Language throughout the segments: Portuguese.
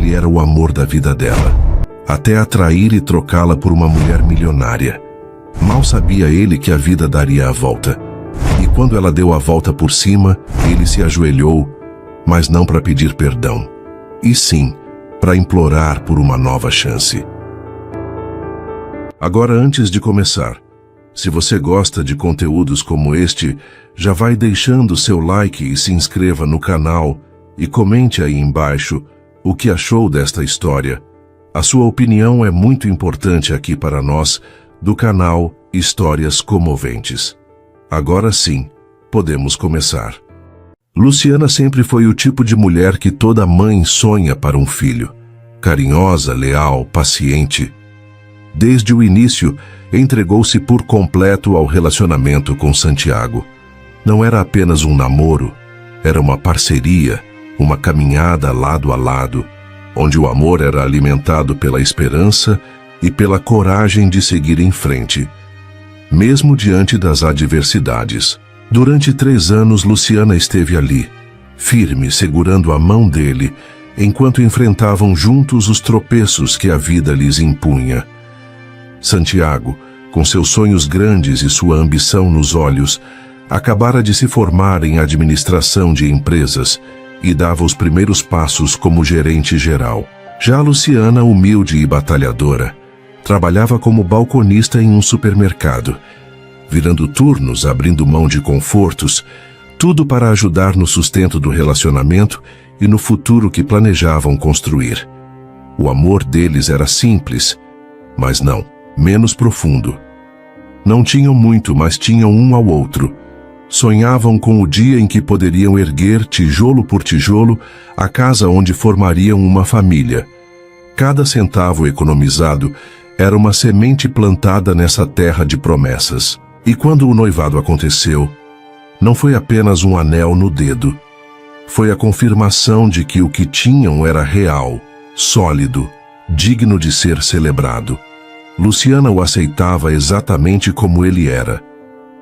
ele era o amor da vida dela, até atrair e trocá-la por uma mulher milionária. Mal sabia ele que a vida daria a volta. E quando ela deu a volta por cima, ele se ajoelhou, mas não para pedir perdão, e sim para implorar por uma nova chance. Agora, antes de começar, se você gosta de conteúdos como este, já vai deixando seu like e se inscreva no canal e comente aí embaixo o que achou desta história. A sua opinião é muito importante aqui para nós do canal Histórias Comoventes. Agora sim, podemos começar. Luciana sempre foi o tipo de mulher que toda mãe sonha para um filho. Carinhosa, leal, paciente. Desde o início, entregou-se por completo ao relacionamento com Santiago. Não era apenas um namoro, era uma parceria, uma caminhada lado a lado, onde o amor era alimentado pela esperança e pela coragem de seguir em frente, mesmo diante das adversidades. Durante 3 anos, Luciana esteve ali, firme, segurando a mão dele, enquanto enfrentavam juntos os tropeços que a vida lhes impunha. Santiago, com seus sonhos grandes e sua ambição nos olhos, acabara de se formar em administração de empresas e dava os primeiros passos como gerente geral. Já Luciana, humilde e batalhadora, trabalhava como balconista em um supermercado, virando turnos, abrindo mão de confortos, tudo para ajudar no sustento do relacionamento e no futuro que planejavam construir. O amor deles era simples, mas não menos profundo. Não tinham muito, mas tinham um ao outro. Sonhavam com o dia em que poderiam erguer, tijolo por tijolo, a casa onde formariam uma família. Cada centavo economizado era uma semente plantada nessa terra de promessas. E quando o noivado aconteceu, não foi apenas um anel no dedo. Foi a confirmação de que o que tinham era real, sólido, digno de ser celebrado. Luciana o aceitava exatamente como ele era,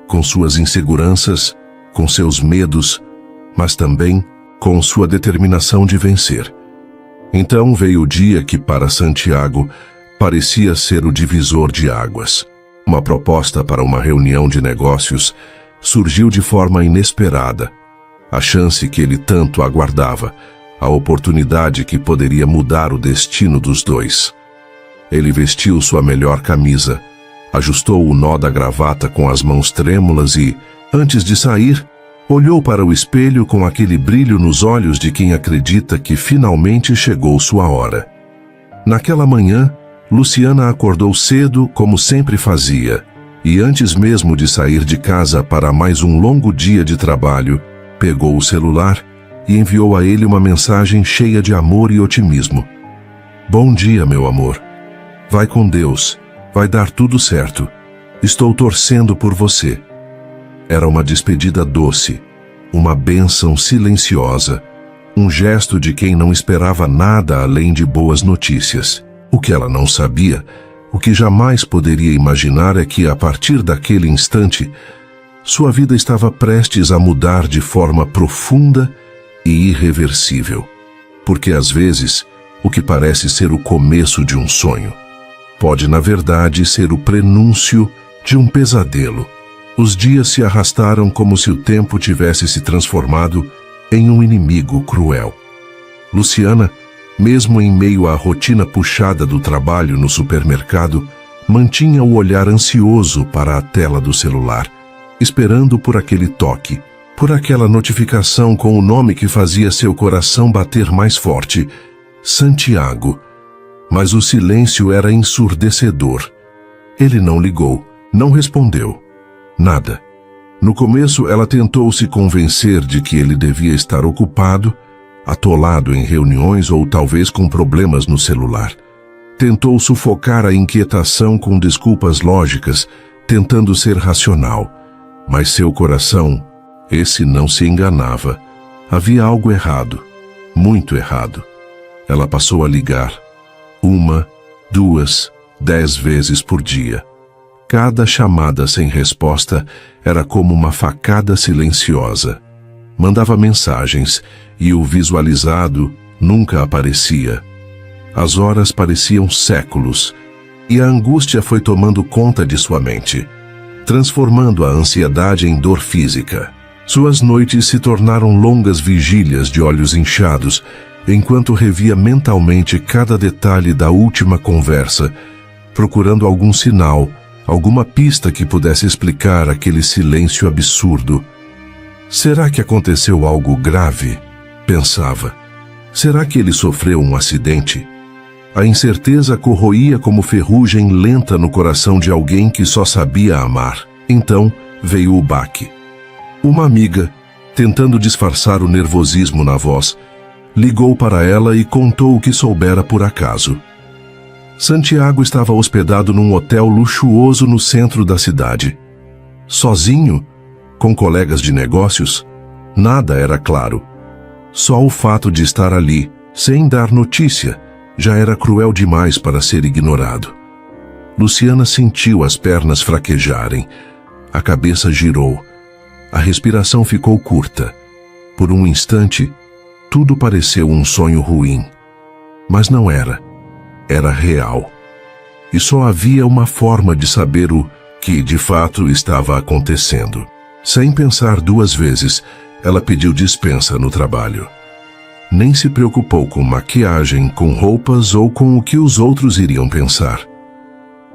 com suas inseguranças, com seus medos, mas também com sua determinação de vencer. Então veio o dia que para Santiago parecia ser o divisor de águas. Uma proposta para uma reunião de negócios surgiu de forma inesperada. A chance que ele tanto aguardava, a oportunidade que poderia mudar o destino dos dois. Ele vestiu sua melhor camisa, ajustou o nó da gravata com as mãos trêmulas e, antes de sair, olhou para o espelho com aquele brilho nos olhos de quem acredita que finalmente chegou sua hora. Naquela manhã, Luciana acordou cedo, como sempre fazia, e antes mesmo de sair de casa para mais um longo dia de trabalho, pegou o celular e enviou a ele uma mensagem cheia de amor e otimismo. Bom dia, meu amor. Vai com Deus. Vai dar tudo certo. Estou torcendo por você. Era uma despedida doce, uma bênção silenciosa, um gesto de quem não esperava nada além de boas notícias. O que ela não sabia, o que jamais poderia imaginar é que, a partir daquele instante, sua vida estava prestes a mudar de forma profunda e irreversível. Porque, às vezes, o que parece ser o começo de um sonho pode, na verdade, ser o prenúncio de um pesadelo. Os dias se arrastaram como se o tempo tivesse se transformado em um inimigo cruel. Luciana, mesmo em meio à rotina puxada do trabalho no supermercado, mantinha o olhar ansioso para a tela do celular, esperando por aquele toque, por aquela notificação com o nome que fazia seu coração bater mais forte: Santiago. Mas o silêncio era ensurdecedor. Ele não ligou, não respondeu. Nada. No começo, ela tentou se convencer de que ele devia estar ocupado, atolado em reuniões ou talvez com problemas no celular. Tentou sufocar a inquietação com desculpas lógicas, tentando ser racional. Mas seu coração, esse não se enganava. Havia algo errado, muito errado. Ela passou a ligar. 1, 2, 10 vezes por dia. Cada chamada sem resposta era como uma facada silenciosa. Mandava mensagens e o visualizado nunca aparecia. As horas pareciam séculos, e a angústia foi tomando conta de sua mente, transformando a ansiedade em dor física. Suas noites se tornaram longas vigílias de olhos inchados, enquanto revia mentalmente cada detalhe da última conversa, procurando algum sinal, alguma pista que pudesse explicar aquele silêncio absurdo. Será que aconteceu algo grave? Pensava. Será que ele sofreu um acidente? A incerteza corroía como ferrugem lenta no coração de alguém que só sabia amar. Então veio o baque. Uma amiga, tentando disfarçar o nervosismo na voz, ligou para ela e contou o que soubera por acaso. Santiago estava hospedado num hotel luxuoso no centro da cidade. Sozinho? Com colegas de negócios? Nada era claro. Só o fato de estar ali, sem dar notícia, já era cruel demais para ser ignorado. Luciana sentiu as pernas fraquejarem. A cabeça girou. A respiração ficou curta. Por um instante, tudo pareceu um sonho ruim. Mas não era. Era real. E só havia uma forma de saber o que, de fato, estava acontecendo. Sem pensar duas vezes, ela pediu dispensa no trabalho. Nem se preocupou com maquiagem, com roupas ou com o que os outros iriam pensar.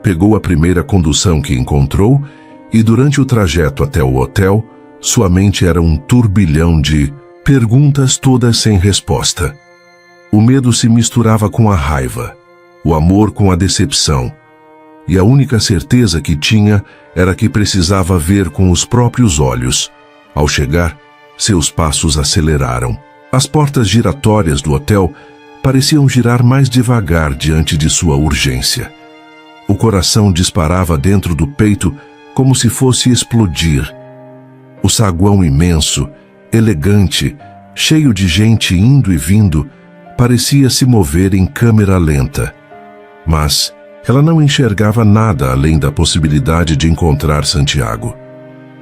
Pegou a primeira condução que encontrou e, durante o trajeto até o hotel, sua mente era um turbilhão de perguntas todas sem resposta. O medo se misturava com a raiva, o amor com a decepção, e a única certeza que tinha era que precisava ver com os próprios olhos. Ao chegar, seus passos aceleraram. As portas giratórias do hotel pareciam girar mais devagar diante de sua urgência. O coração disparava dentro do peito como se fosse explodir. O saguão imenso, elegante, cheio de gente indo e vindo, parecia se mover em câmera lenta. Mas ela não enxergava nada além da possibilidade de encontrar Santiago.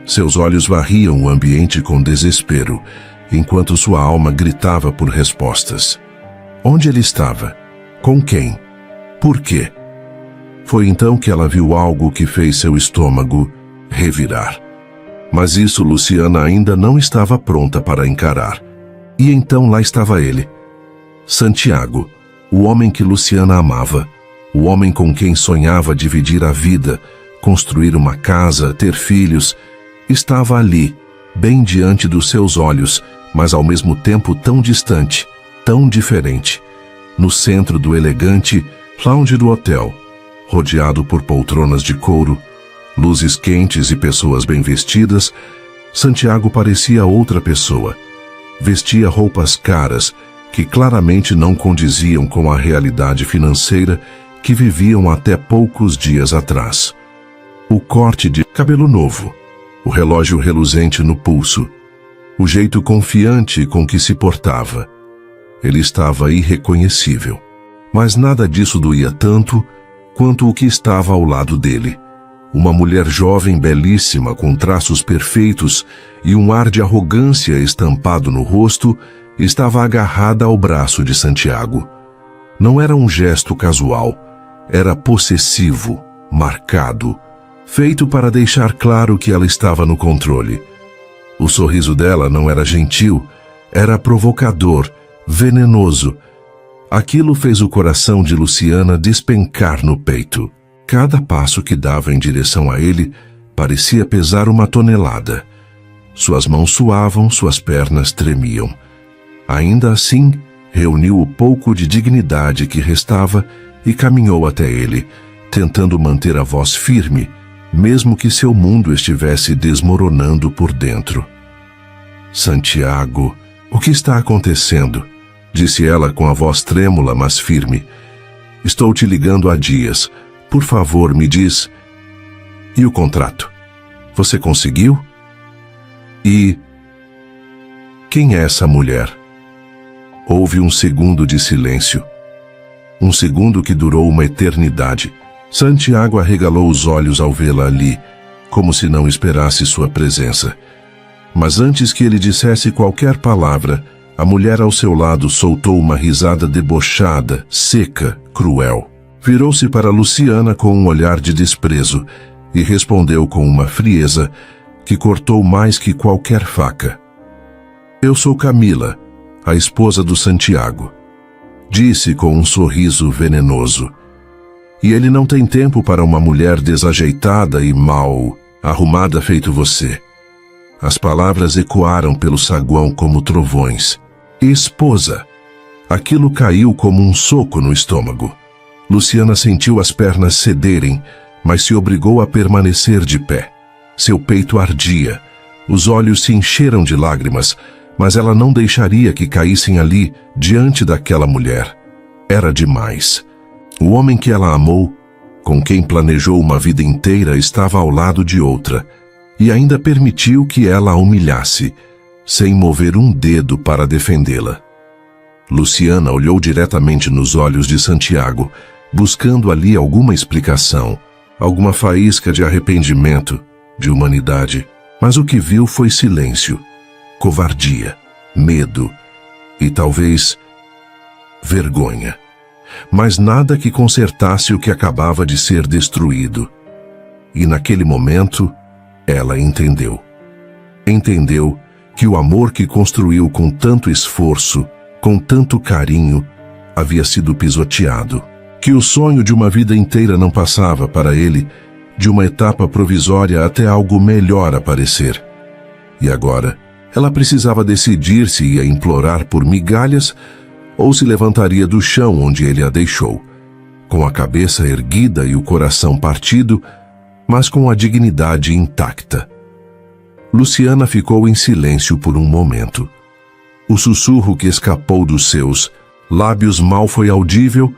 Seus olhos varriam o ambiente com desespero, enquanto sua alma gritava por respostas. Onde ele estava? Com quem? Por quê? Foi então que ela viu algo que fez seu estômago revirar. Mas isso Luciana ainda não estava pronta para encarar. E então lá estava ele. Santiago, o homem que Luciana amava, o homem com quem sonhava dividir a vida, construir uma casa, ter filhos, estava ali, bem diante dos seus olhos, mas ao mesmo tempo tão distante, tão diferente. No centro do elegante lounge do hotel, rodeado por poltronas de couro, luzes quentes e pessoas bem vestidas, Santiago parecia outra pessoa. Vestia roupas caras, que claramente não condiziam com a realidade financeira que viviam até poucos dias atrás. O corte de cabelo novo, o relógio reluzente no pulso, o jeito confiante com que se portava. Ele estava irreconhecível. Mas nada disso doía tanto quanto o que estava ao lado dele. Uma mulher jovem belíssima, com traços perfeitos e um ar de arrogância estampado no rosto, estava agarrada ao braço de Santiago. Não era um gesto casual, era possessivo, marcado, feito para deixar claro que ela estava no controle. O sorriso dela não era gentil, era provocador, venenoso. Aquilo fez o coração de Luciana despencar no peito. Cada passo que dava em direção a ele parecia pesar 1 tonelada. Suas mãos suavam, suas pernas tremiam. Ainda assim, reuniu o pouco de dignidade que restava e caminhou até ele, tentando manter a voz firme, mesmo que seu mundo estivesse desmoronando por dentro. Santiago, o que está acontecendo? Disse ela com a voz trêmula, mas firme. Estou te ligando há dias. Por favor, me diz. E o contrato? Você conseguiu? E quem é essa mulher? Houve um segundo de silêncio. Um segundo que durou uma eternidade. Santiago arregalou os olhos ao vê-la ali, como se não esperasse sua presença. Mas antes que ele dissesse qualquer palavra, A mulher ao seu lado soltou uma risada debochada, seca, cruel. Virou-se para Luciana com um olhar de desprezo e respondeu com uma frieza que cortou mais que qualquer faca. Eu sou Camila, a esposa do Santiago. Disse com um sorriso venenoso. E ele não tem tempo para uma mulher desajeitada e mal arrumada feito você. As palavras ecoaram pelo saguão como trovões. Esposa! Aquilo caiu como um soco no estômago. Luciana sentiu as pernas cederem, mas se obrigou a permanecer de pé. Seu peito ardia. Os olhos se encheram de lágrimas, mas ela não deixaria que caíssem ali, diante daquela mulher. Era demais. O homem que ela amou, com quem planejou uma vida inteira, estava ao lado de outra, e ainda permitiu que ela a humilhasse, sem mover um dedo para defendê-la. Luciana olhou diretamente nos olhos de Santiago, buscando ali alguma explicação, alguma faísca de arrependimento, de humanidade. Mas o que viu foi silêncio, covardia, medo e talvez vergonha. Mas nada que consertasse o que acabava de ser destruído. E naquele momento, ela entendeu. Entendeu que o amor que construiu com tanto esforço, com tanto carinho, havia sido pisoteado. Que o sonho de uma vida inteira não passava para ele de uma etapa provisória até algo melhor aparecer. E agora, ela precisava decidir se ia implorar por migalhas ou se levantaria do chão onde ele a deixou, com a cabeça erguida e o coração partido, mas com a dignidade intacta. Luciana ficou em silêncio por um momento. O sussurro que escapou dos seus lábios mal foi audível,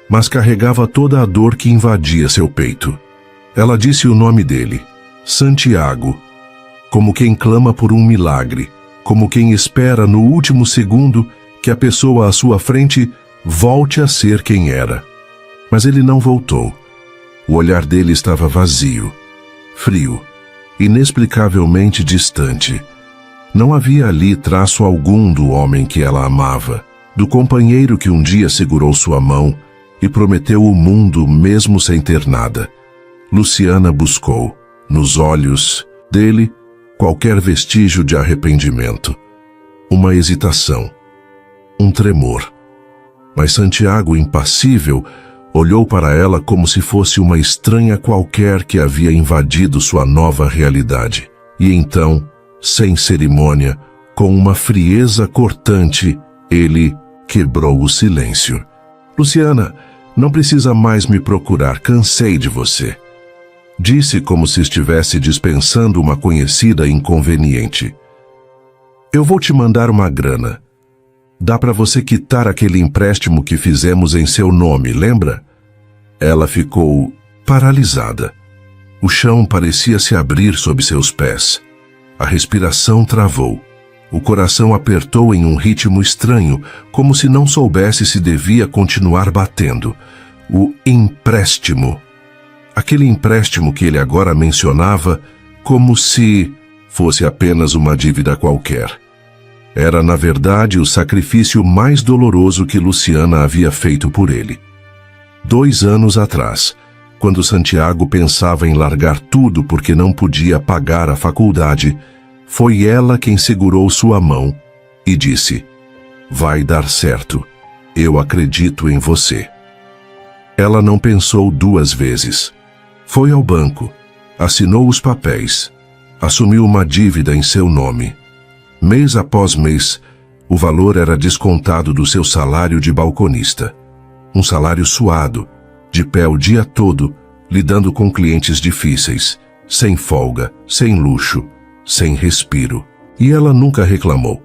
mas carregava toda a dor que invadia seu peito. Ela disse o nome dele, Santiago, como quem clama por um milagre, como quem espera no último segundo que a pessoa à sua frente volte a ser quem era. Mas ele não voltou. O olhar dele estava vazio, frio, inexplicavelmente distante. Não havia ali traço algum do homem que ela amava, do companheiro que um dia segurou sua mão e prometeu o mundo mesmo sem ter nada. Luciana buscou, nos olhos dele, qualquer vestígio de arrependimento. Uma hesitação. Um tremor. Mas Santiago, impassível, olhou para ela como se fosse uma estranha qualquer que havia invadido sua nova realidade. E então, sem cerimônia, com uma frieza cortante, ele quebrou o silêncio. Luciana, não precisa mais me procurar, cansei de você. Disse como se estivesse dispensando uma conhecida inconveniente. Eu vou te mandar uma grana. Dá para você quitar aquele empréstimo que fizemos em seu nome, lembra? Ela ficou paralisada. O chão parecia se abrir sob seus pés. A respiração travou. O coração apertou em um ritmo estranho, como se não soubesse se devia continuar batendo. O empréstimo. Aquele empréstimo que ele agora mencionava como se fosse apenas uma dívida qualquer. Era, na verdade, o sacrifício mais doloroso que Luciana havia feito por ele. 2 anos atrás, quando Santiago pensava em largar tudo porque não podia pagar a faculdade, foi ela quem segurou sua mão e disse: "Vai dar certo. Eu acredito em você." Ela não pensou 2 vezes. Foi ao banco, assinou os papéis, assumiu uma dívida em seu nome. Mês após mês, o valor era descontado do seu salário de balconista. Um salário suado, de pé o dia todo, lidando com clientes difíceis, sem folga, sem luxo, sem respiro. E ela nunca reclamou,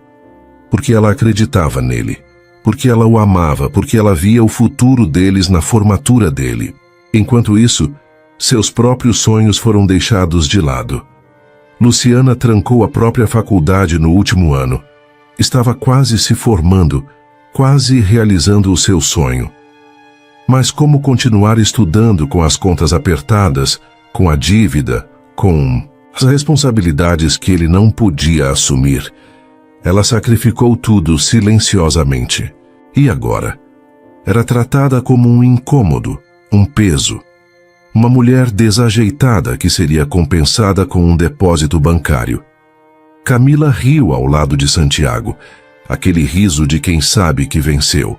porque ela acreditava nele, porque ela o amava, porque ela via o futuro deles na formatura dele. Enquanto isso, seus próprios sonhos foram deixados de lado. Luciana trancou a própria faculdade no último ano. Estava quase se formando, quase realizando o seu sonho. Mas como continuar estudando com as contas apertadas, com a dívida, com as responsabilidades que ele não podia assumir? Ela sacrificou tudo silenciosamente. E agora? Era tratada como um incômodo, um peso. Uma mulher desajeitada que seria compensada com um depósito bancário. Camila riu ao lado de Santiago, aquele riso de quem sabe que venceu,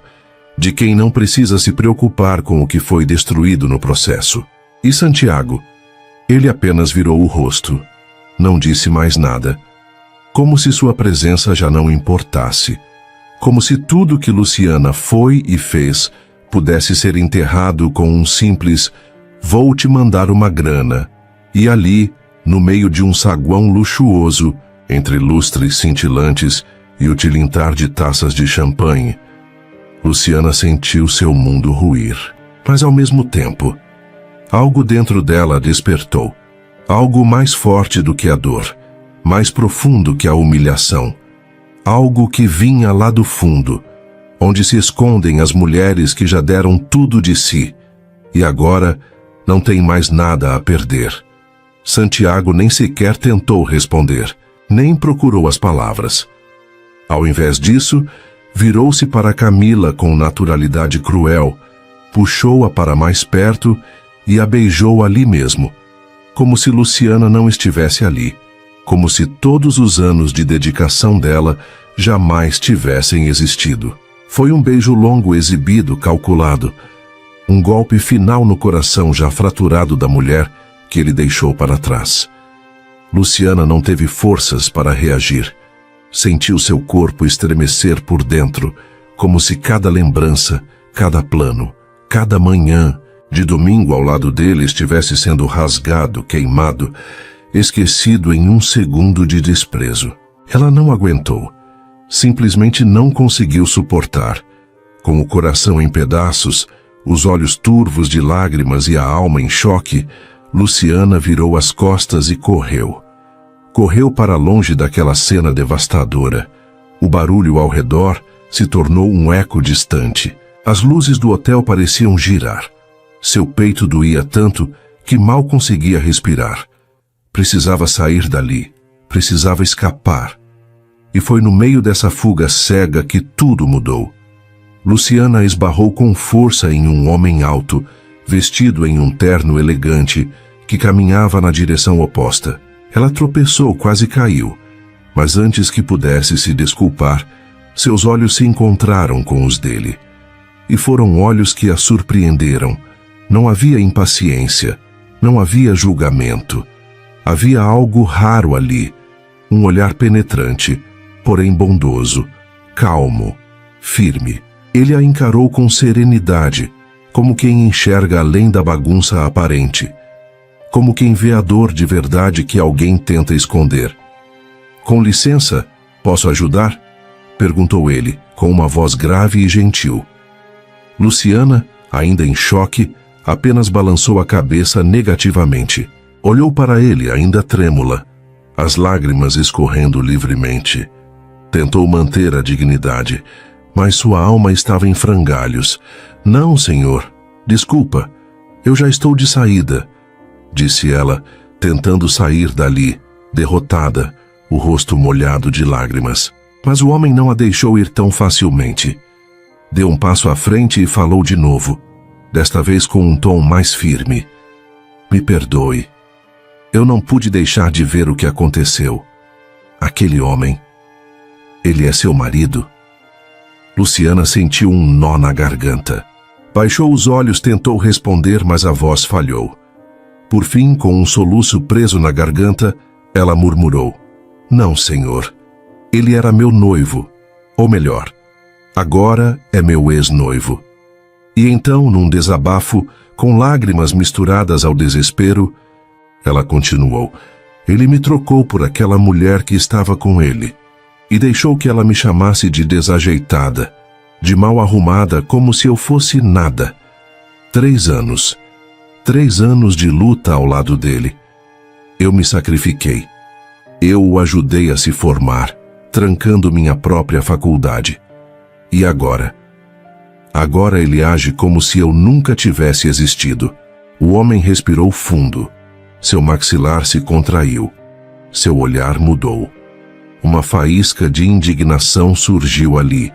de quem não precisa se preocupar com o que foi destruído no processo. E Santiago? Ele apenas virou o rosto. Não disse mais nada. Como se sua presença já não importasse. Como se tudo que Luciana foi e fez pudesse ser enterrado com um simples "vou te mandar uma grana", e ali, no meio de um saguão luxuoso, entre lustres cintilantes e o tilintar de taças de champanhe, Luciana sentiu seu mundo ruir. Mas ao mesmo tempo, algo dentro dela despertou. Algo mais forte do que a dor, mais profundo que a humilhação. Algo que vinha lá do fundo, onde se escondem as mulheres que já deram tudo de si, e agora não tem mais nada a perder. Santiago nem sequer tentou responder, nem procurou as palavras. Ao invés disso, virou-se para Camila com naturalidade cruel, puxou-a para mais perto e a beijou ali mesmo, como se Luciana não estivesse ali, como se todos os anos de dedicação dela jamais tivessem existido. Foi um beijo longo, exibido, calculado, um golpe final no coração já fraturado da mulher que ele deixou para trás. Luciana não teve forças para reagir. Sentiu seu corpo estremecer por dentro, como se cada lembrança, cada plano, cada manhã de domingo ao lado dele estivesse sendo rasgado, queimado, esquecido em um segundo de desprezo. Ela não aguentou. Simplesmente não conseguiu suportar. Com o coração em pedaços, os olhos turvos de lágrimas e a alma em choque, Luciana virou as costas e correu. Correu para longe daquela cena devastadora. O barulho ao redor se tornou um eco distante. As luzes do hotel pareciam girar. Seu peito doía tanto que mal conseguia respirar. Precisava sair dali. Precisava escapar. E foi no meio dessa fuga cega que tudo mudou. Luciana esbarrou com força em um homem alto, vestido em um terno elegante, que caminhava na direção oposta. Ela tropeçou, quase caiu, mas antes que pudesse se desculpar, seus olhos se encontraram com os dele. E foram olhos que a surpreenderam. Não havia impaciência, não havia julgamento. Havia algo raro ali, um olhar penetrante, porém bondoso, calmo, firme. Ele a encarou com serenidade, como quem enxerga além da bagunça aparente, como quem vê a dor de verdade que alguém tenta esconder. "Com licença, posso ajudar?" perguntou ele, com uma voz grave e gentil. Luciana, ainda em choque, apenas balançou a cabeça negativamente. Olhou para ele, ainda trêmula, as lágrimas escorrendo livremente. Tentou manter a dignidade, mas sua alma estava em frangalhos. "Não, senhor. Desculpa. Eu já estou de saída", disse ela, tentando sair dali, derrotada, o rosto molhado de lágrimas. Mas o homem não a deixou ir tão facilmente. Deu um passo à frente e falou de novo, desta vez com um tom mais firme. "Me perdoe. Eu não pude deixar de ver o que aconteceu. Aquele homem. Ele é seu marido?" Luciana sentiu um nó na garganta. Baixou os olhos, tentou responder, mas a voz falhou. Por fim, com um soluço preso na garganta, ela murmurou: "Não, senhor. Ele era meu noivo. Ou melhor, agora é meu ex-noivo." E então, num desabafo, com lágrimas misturadas ao desespero, ela continuou: "Ele me trocou por aquela mulher que estava com ele. E deixou que ela me chamasse de desajeitada, de mal arrumada, como se eu fosse nada. 3 anos. 3 anos de luta ao lado dele. Eu me sacrifiquei. Eu o ajudei a se formar, trancando minha própria faculdade. E agora? Agora ele age como se eu nunca tivesse existido." O homem respirou fundo. Seu maxilar se contraiu. Seu olhar mudou. Uma faísca de indignação surgiu ali,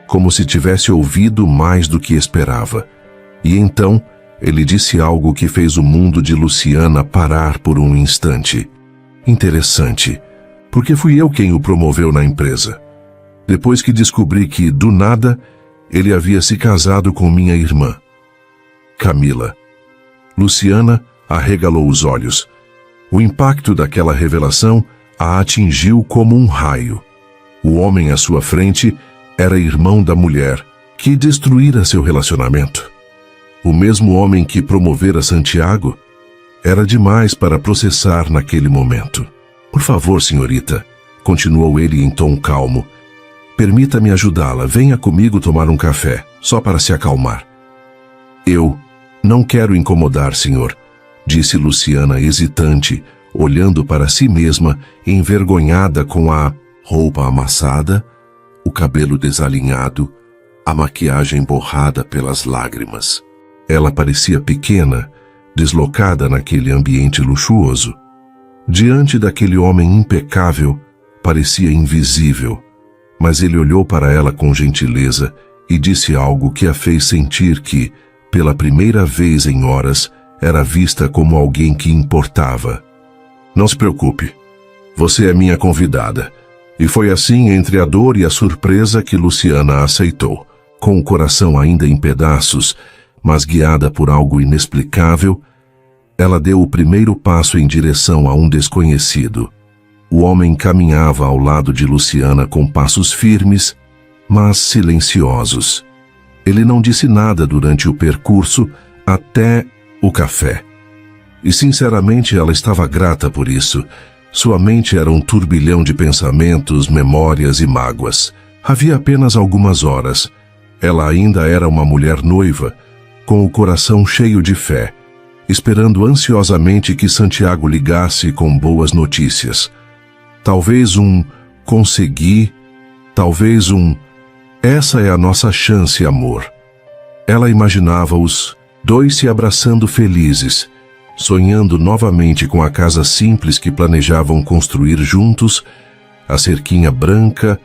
como se tivesse ouvido mais do que esperava. E então, ele disse algo que fez o mundo de Luciana parar por um instante. Interessante, porque fui eu quem o promoveu na empresa. Depois que descobri que, do nada, ele havia se casado com minha irmã, Camila. Luciana arregalou os olhos. O impacto daquela revelação a atingiu como um raio. O homem à sua frente era irmão da mulher que destruíra seu relacionamento. O mesmo homem que promovera Santiago era demais para processar naquele momento. Por favor, senhorita, continuou ele em tom calmo. Permita-me ajudá-la. Venha comigo tomar um café, só para se acalmar. Eu não quero incomodar, senhor, disse Luciana hesitante, olhando para si mesma, envergonhada com a roupa amassada, o cabelo desalinhado, a maquiagem borrada pelas lágrimas. Ela parecia pequena, deslocada naquele ambiente luxuoso. Diante daquele homem impecável, parecia invisível, mas ele olhou para ela com gentileza e disse algo que a fez sentir que, pela primeira vez em horas, era vista como alguém que importava. Não se preocupe, você é minha convidada. E foi assim, entre a dor e a surpresa, que Luciana a aceitou. Com o coração ainda em pedaços, mas guiada por algo inexplicável, ela deu o primeiro passo em direção a um desconhecido. O homem caminhava ao lado de Luciana com passos firmes, mas silenciosos. Ele não disse nada durante o percurso até o café. E sinceramente ela estava grata por isso. Sua mente era um turbilhão de pensamentos, memórias e mágoas. Havia apenas algumas horas. Ela ainda era uma mulher noiva, com o coração cheio de fé, esperando ansiosamente que Santiago ligasse com boas notícias. Talvez um consegui, talvez um essa é a nossa chance, amor. Ela imaginava os dois se abraçando felizes, sonhando novamente com a casa simples que planejavam construir juntos, a cerquinha branca,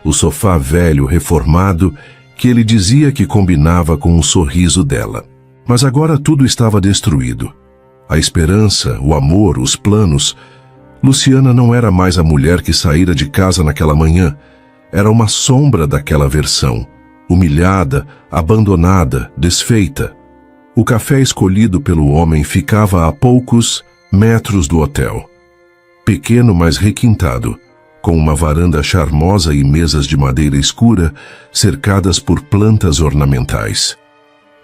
o sofá velho reformado que ele dizia que combinava com o sorriso dela. Mas agora tudo estava destruído. A esperança, o amor, os planos. Luciana não era mais a mulher que saíra de casa naquela manhã. Era uma sombra daquela versão, humilhada, abandonada, desfeita. O café escolhido pelo homem ficava a poucos metros do hotel. Pequeno, mas requintado, com uma varanda charmosa e mesas de madeira escura, cercadas por plantas ornamentais.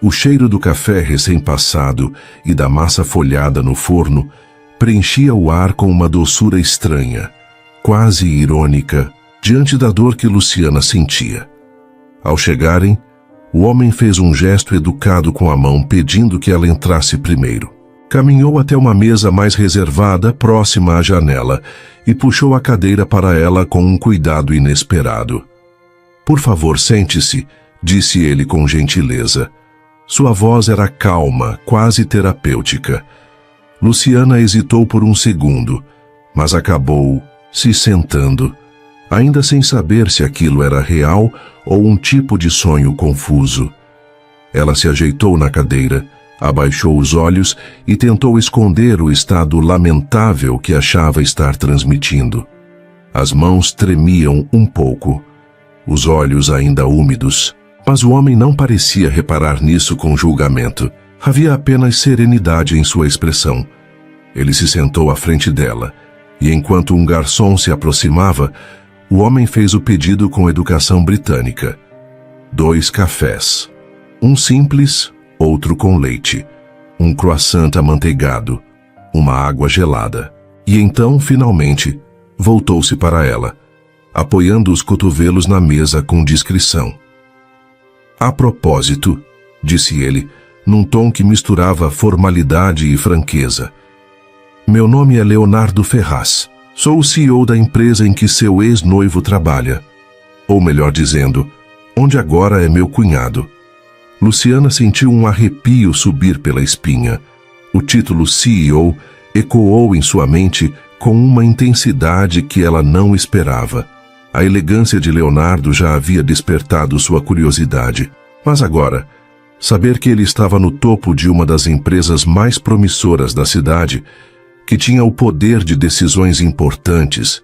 O cheiro do café recém-passado e da massa folhada no forno preenchia o ar com uma doçura estranha, quase irônica, diante da dor que Luciana sentia. Ao chegarem, o homem fez um gesto educado com a mão, pedindo que ela entrasse primeiro. Caminhou até uma mesa mais reservada, próxima à janela, e puxou a cadeira para ela com um cuidado inesperado. Por favor, sente-se, disse ele com gentileza. Sua voz era calma, quase terapêutica. Luciana hesitou por um segundo, mas acabou se sentando, ainda sem saber se aquilo era real ou um tipo de sonho confuso. Ela se ajeitou na cadeira, abaixou os olhos e tentou esconder o estado lamentável que achava estar transmitindo. As mãos tremiam um pouco, os olhos ainda úmidos, mas o homem não parecia reparar nisso com julgamento. Havia apenas serenidade em sua expressão. Ele se sentou à frente dela, e enquanto um garçom se aproximava, o homem fez o pedido com educação britânica. 2 cafés. Um simples, outro com leite. Um croissant amanteigado. Uma água gelada. E então, finalmente, voltou-se para ela, apoiando os cotovelos na mesa com discrição. A propósito, disse ele, num tom que misturava formalidade e franqueza. Meu nome é Leonardo Ferraz. Sou o CEO da empresa em que seu ex-noivo trabalha. Ou melhor dizendo, onde agora é meu cunhado. Luciana sentiu um arrepio subir pela espinha. O título CEO ecoou em sua mente com uma intensidade que ela não esperava. A elegância de Leonardo já havia despertado sua curiosidade, mas agora, saber que ele estava no topo de uma das empresas mais promissoras da cidade, que tinha o poder de decisões importantes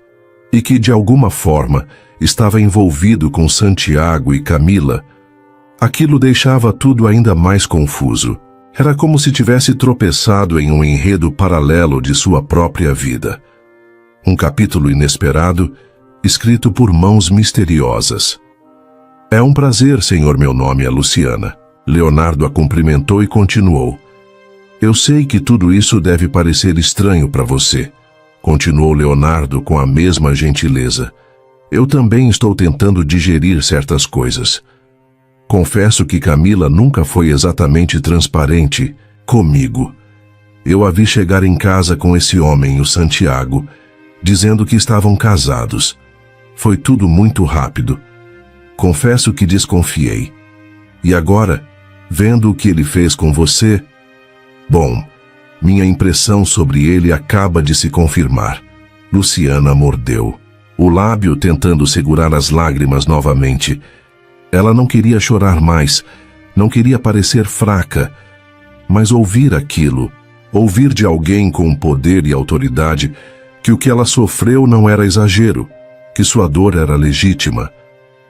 e que, de alguma forma, estava envolvido com Santiago e Camila, aquilo deixava tudo ainda mais confuso. Era como se tivesse tropeçado em um enredo paralelo de sua própria vida. Um capítulo inesperado, escrito por mãos misteriosas. É um prazer, senhor, meu nome é Luciana. Leonardo a cumprimentou e continuou. Eu sei que tudo isso deve parecer estranho para você, continuou Leonardo com a mesma gentileza. Eu também estou tentando digerir certas coisas. Confesso que Camila nunca foi exatamente transparente comigo. Eu a vi chegar em casa com esse homem, o Santiago, dizendo que estavam casados. Foi tudo muito rápido. Confesso que desconfiei. E agora, vendo o que ele fez com você, bom, minha impressão sobre ele acaba de se confirmar. Luciana mordeu o lábio, tentando segurar as lágrimas novamente. Ela não queria chorar mais, não queria parecer fraca, mas ouvir aquilo, ouvir de alguém com poder e autoridade que o que ela sofreu não era exagero, que sua dor era legítima,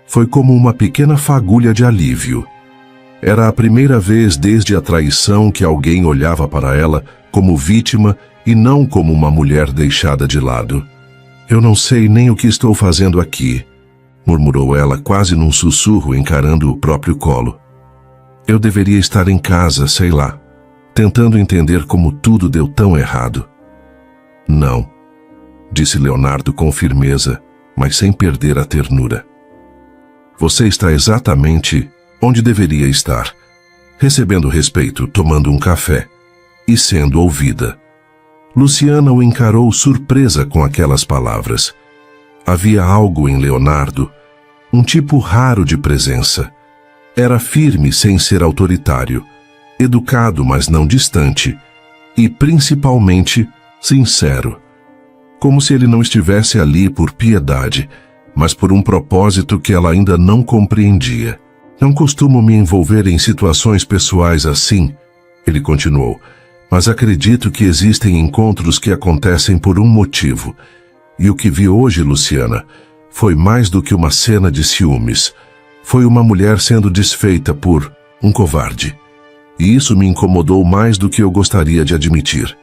foi como uma pequena fagulha de alívio. Era a primeira vez desde a traição que alguém olhava para ela como vítima e não como uma mulher deixada de lado. Eu não sei nem o que estou fazendo aqui, murmurou ela quase num sussurro, encarando o próprio colo. Eu deveria estar em casa, sei lá, tentando entender como tudo deu tão errado. Não, disse Leonardo com firmeza, mas sem perder a ternura. Você está exatamente onde deveria estar, recebendo respeito, tomando um café e sendo ouvida. Luciana o encarou surpresa com aquelas palavras. Havia algo em Leonardo, um tipo raro de presença. Era firme sem ser autoritário, educado mas não distante, e principalmente sincero. Como se ele não estivesse ali por piedade, mas por um propósito que ela ainda não compreendia. Não costumo me envolver em situações pessoais assim, ele continuou, mas acredito que existem encontros que acontecem por um motivo. E o que vi hoje, Luciana, foi mais do que uma cena de ciúmes. Foi uma mulher sendo desfeita por um covarde. E isso me incomodou mais do que eu gostaria de admitir.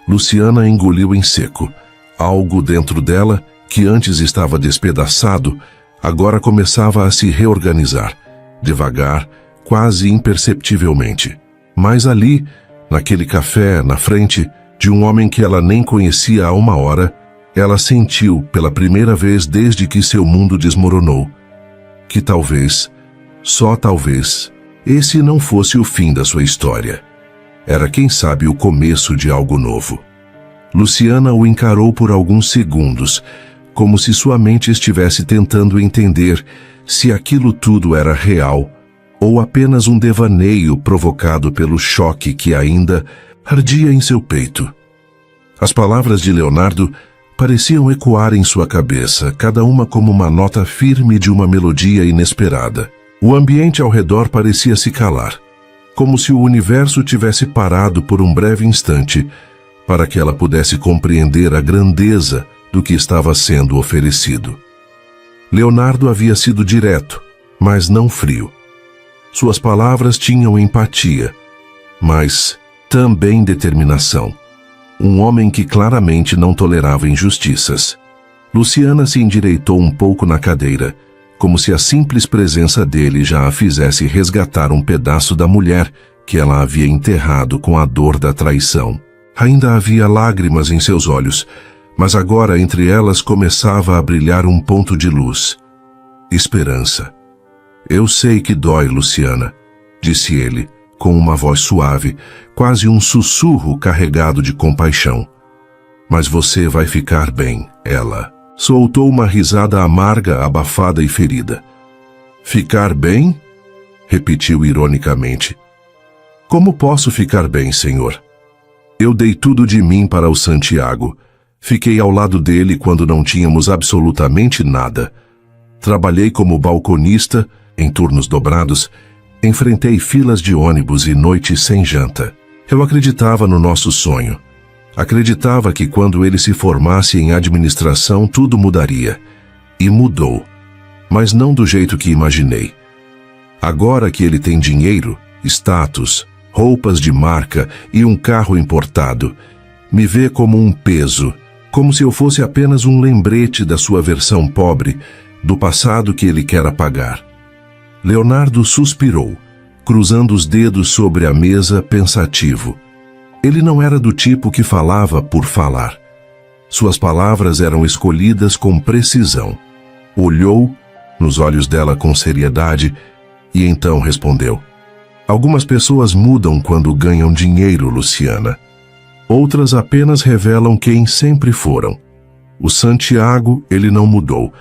Luciana engoliu em seco. Algo dentro dela, que antes estava despedaçado, agora começava a se reorganizar, devagar, quase imperceptivelmente. Mas ali, naquele café, na frente de um homem que ela nem conhecia há uma hora, ela sentiu, pela primeira vez desde que seu mundo desmoronou, que talvez, só talvez, esse não fosse o fim da sua história. Era, quem sabe, o começo de algo novo. Luciana o encarou por alguns segundos, como se sua mente estivesse tentando entender se aquilo tudo era real ou apenas um devaneio provocado pelo choque que ainda ardia em seu peito. As palavras de Leonardo pareciam ecoar em sua cabeça, cada uma como uma nota firme de uma melodia inesperada. O ambiente ao redor parecia se calar, como se o universo tivesse parado por um breve instante para que ela pudesse compreender a grandeza do que estava sendo oferecido. Leonardo havia sido direto, mas não frio. Suas palavras tinham empatia, mas também determinação. Um homem que claramente não tolerava injustiças. Luciana se endireitou um pouco na cadeira, como se a simples presença dele já a fizesse resgatar um pedaço da mulher que ela havia enterrado com a dor da traição. Ainda havia lágrimas em seus olhos, mas agora entre elas começava a brilhar um ponto de luz. Esperança. Eu sei que dói, Luciana, disse ele, com uma voz suave, quase um sussurro carregado de compaixão. Mas você vai ficar bem, ela. Soltou uma risada amarga, abafada e ferida. Ficar bem? Repetiu ironicamente. Como posso ficar bem, senhor? Eu dei tudo de mim para o Santiago. Fiquei ao lado dele quando não tínhamos absolutamente nada. Trabalhei como balconista, em turnos dobrados, enfrentei filas de ônibus e noites sem janta. Eu acreditava no nosso sonho. Acreditava que quando ele se formasse em administração tudo mudaria. E mudou. Mas não do jeito que imaginei. Agora que ele tem dinheiro, status, roupas de marca e um carro importado, me vê como um peso, como se eu fosse apenas um lembrete da sua versão pobre, do passado que ele quer apagar. Leonardo suspirou, cruzando os dedos sobre a mesa, pensativo. Ele não era do tipo que falava por falar. Suas palavras eram escolhidas com precisão. Olhou nos olhos dela com seriedade e então respondeu: Algumas pessoas mudam quando ganham dinheiro, Luciana. Outras apenas revelam quem sempre foram. O Santiago, ele não mudou.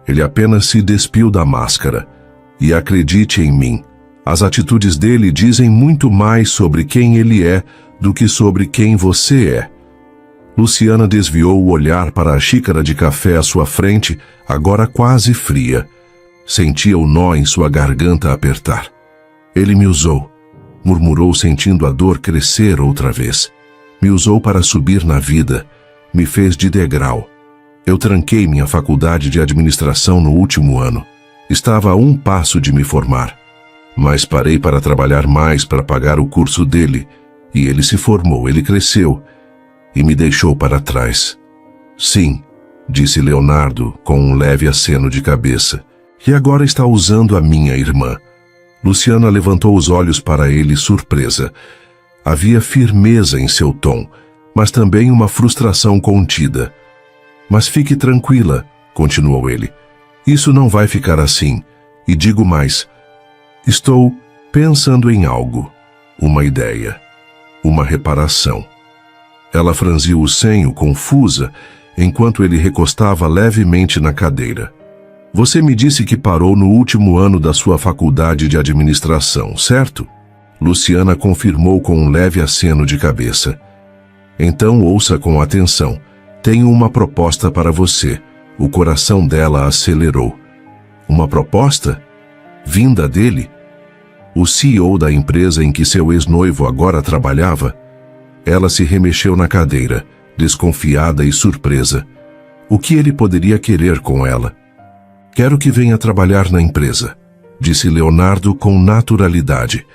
Ele apenas se despiu da máscara. E acredite em mim, as atitudes dele dizem muito mais sobre quem ele é do que sobre quem você é. Luciana desviou o olhar para a xícara de café à sua frente, agora quase fria. Sentia o nó em sua garganta apertar. Ele me usou, murmurou sentindo a dor crescer outra vez. Me usou para subir na vida, me fez de degrau. Eu tranquei minha faculdade de administração no último ano. Estava a um passo de me formar. Mas parei para trabalhar mais para pagar o curso dele, e ele se formou, ele cresceu, e me deixou para trás. Sim, disse Leonardo com um leve aceno de cabeça. E agora está usando a minha irmã. Luciana levantou os olhos para ele, surpresa. Havia firmeza em seu tom, mas também uma frustração contida. Mas fique tranquila, continuou ele. Isso não vai ficar assim. E digo mais, estou pensando em algo, uma ideia, uma reparação. Ela franziu o senho, confusa, enquanto ele recostava levemente na cadeira. Você me disse que parou no último ano da sua faculdade de administração, certo? Luciana confirmou com um leve aceno de cabeça. Então ouça com atenção. Tenho uma proposta para você. O coração dela acelerou. Uma proposta? Vinda dele? O CEO da empresa em que seu ex-noivo agora trabalhava? Ela se remexeu na cadeira, desconfiada e surpresa. O que ele poderia querer com ela? Quero que venha trabalhar na empresa, disse Leonardo com naturalidade,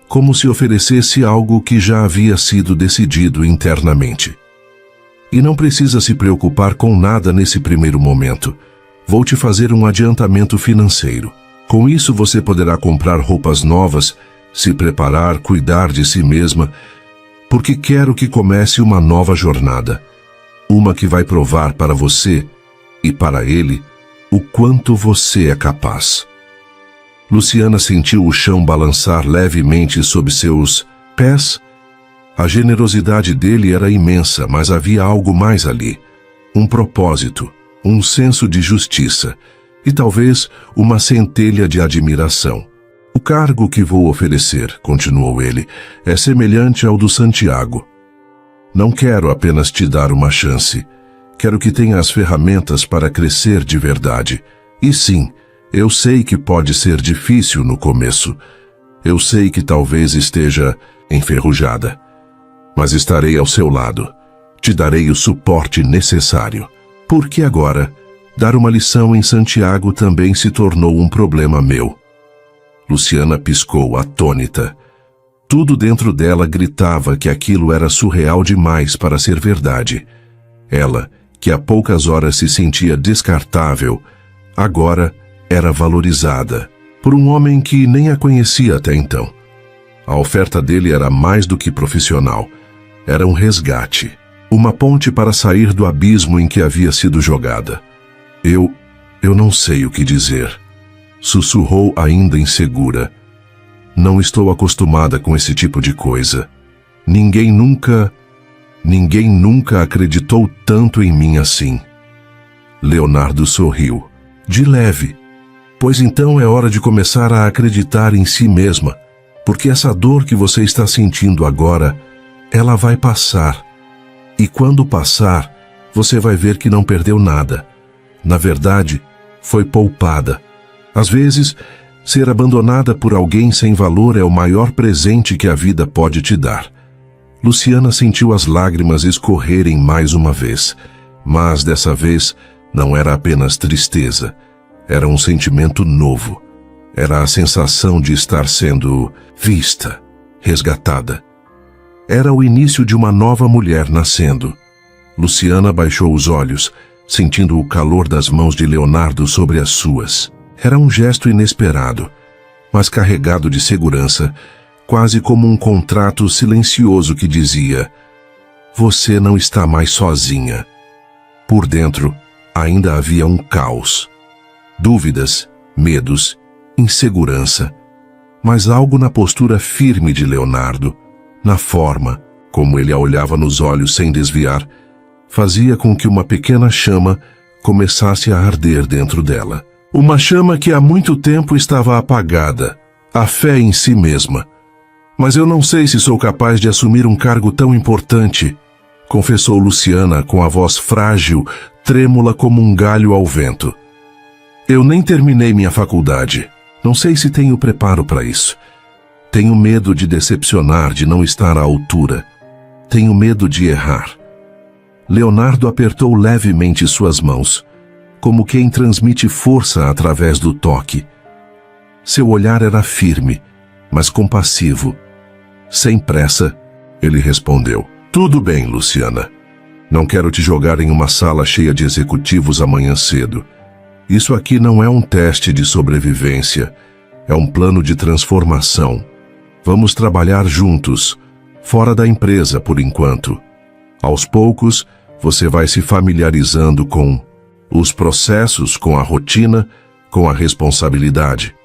como se oferecesse algo que já havia sido decidido internamente. E não precisa se preocupar com nada nesse primeiro momento. Vou te fazer um adiantamento financeiro. Com isso você poderá comprar roupas novas, se preparar, cuidar de si mesma, porque quero que comece uma nova jornada. Uma que vai provar para você e para ele o quanto você é capaz. Luciana sentiu o chão balançar levemente sob seus pés. A generosidade dele era imensa, mas havia algo mais ali. Um propósito, um senso de justiça e talvez uma centelha de admiração. O cargo que vou oferecer, continuou ele, é semelhante ao do Santiago. Não quero apenas te dar uma chance. Quero que tenha as ferramentas para crescer de verdade. E sim, eu sei que pode ser difícil no começo. Eu sei que talvez esteja enferrujada. Mas estarei ao seu lado. Te darei o suporte necessário. Porque agora, dar uma lição em Santiago também se tornou um problema meu. Luciana piscou, atônita. Tudo dentro dela gritava que aquilo era surreal demais para ser verdade. Ela, que há poucas horas se sentia descartável, agora era valorizada por um homem que nem a conhecia até então. A oferta dele era mais do que profissional. Era um resgate, uma ponte para sair do abismo em que havia sido jogada. Eu não sei o que dizer, sussurrou ainda insegura. Não estou acostumada com esse tipo de coisa. Ninguém nunca acreditou tanto em mim assim. Leonardo sorriu, de leve. Pois então é hora de começar a acreditar em si mesma, porque essa dor que você está sentindo agora, ela vai passar. E quando passar, você vai ver que não perdeu nada. Na verdade, foi poupada. Às vezes, ser abandonada por alguém sem valor é o maior presente que a vida pode te dar. Luciana sentiu as lágrimas escorrerem mais uma vez, mas dessa vez não era apenas tristeza, era um sentimento novo. Era a sensação de estar sendo vista, resgatada. Era o início de uma nova mulher nascendo. Luciana baixou os olhos, sentindo o calor das mãos de Leonardo sobre as suas. Era um gesto inesperado, mas carregado de segurança, quase como um contrato silencioso que dizia: você não está mais sozinha. Por dentro, ainda havia um caos. Dúvidas, medos, insegurança, mas algo na postura firme de Leonardo, na forma como ele a olhava nos olhos sem desviar, fazia com que uma pequena chama começasse a arder dentro dela. Uma chama que há muito tempo estava apagada, a fé em si mesma. Mas eu não sei se sou capaz de assumir um cargo tão importante, confessou Luciana com a voz frágil, trêmula como um galho ao vento. Eu nem terminei minha faculdade. Não sei se tenho preparo para isso. Tenho medo de decepcionar, de não estar à altura. Tenho medo de errar. Leonardo apertou levemente suas mãos, como quem transmite força através do toque. Seu olhar era firme, mas compassivo. Sem pressa, ele respondeu: tudo bem, Luciana. Não quero te jogar em uma sala cheia de executivos amanhã cedo. Isso aqui não é um teste de sobrevivência, é um plano de transformação. Vamos trabalhar juntos, fora da empresa por enquanto. Aos poucos, você vai se familiarizando com os processos, com a rotina, com a responsabilidade.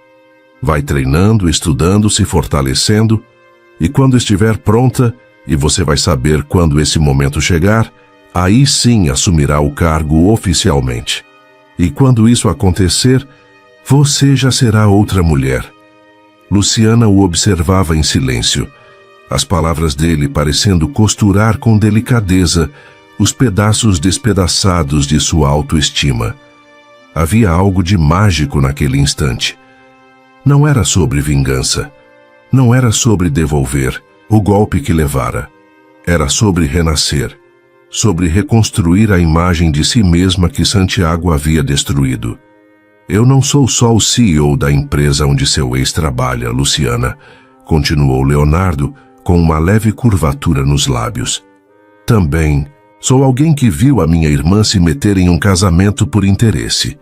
Vai treinando, estudando, se fortalecendo, e quando estiver pronta, e você vai saber quando esse momento chegar, aí sim assumirá o cargo oficialmente. E quando isso acontecer, você já será outra mulher. Luciana o observava em silêncio, as palavras dele parecendo costurar com delicadeza os pedaços despedaçados de sua autoestima. Havia algo de mágico naquele instante. Não era sobre vingança. Não era sobre devolver o golpe que levara. Era sobre renascer. Sobre reconstruir a imagem de si mesma que Santiago havia destruído. Eu não sou só o CEO da empresa onde seu ex trabalha, Luciana, continuou Leonardo com uma leve curvatura nos lábios. Também sou alguém que viu a minha irmã se meter em um casamento por interesse.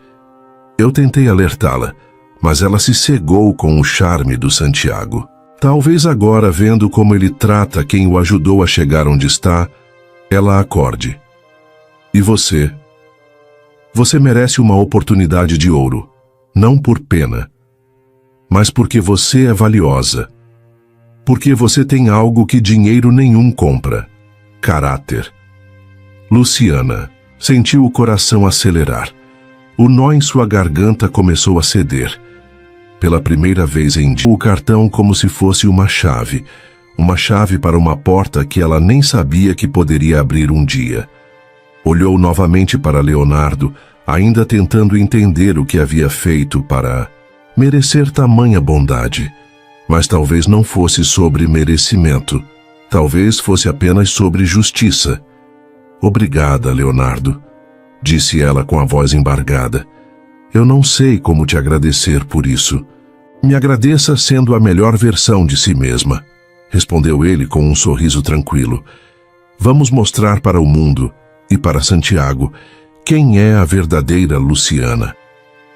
Eu tentei alertá-la, mas ela se cegou com o charme do Santiago. Talvez agora, vendo como ele trata quem o ajudou a chegar onde está, ela acorde. E você? Você merece uma oportunidade de ouro, não por pena, mas porque você é valiosa. Porque você tem algo que dinheiro nenhum compra: caráter. Luciana sentiu o coração acelerar. O nó em sua garganta começou a ceder. Pela primeira vez em dia, o cartão como se fosse uma chave para uma porta que ela nem sabia que poderia abrir um dia. Olhou novamente para Leonardo, ainda tentando entender o que havia feito para merecer tamanha bondade. Mas talvez não fosse sobre merecimento. Talvez fosse apenas sobre justiça. Obrigada, Leonardo, disse ela com a voz embargada. Eu não sei como te agradecer por isso. Me agradeça sendo a melhor versão de si mesma, respondeu ele com um sorriso tranquilo. Vamos mostrar para o mundo e para Santiago quem é a verdadeira Luciana.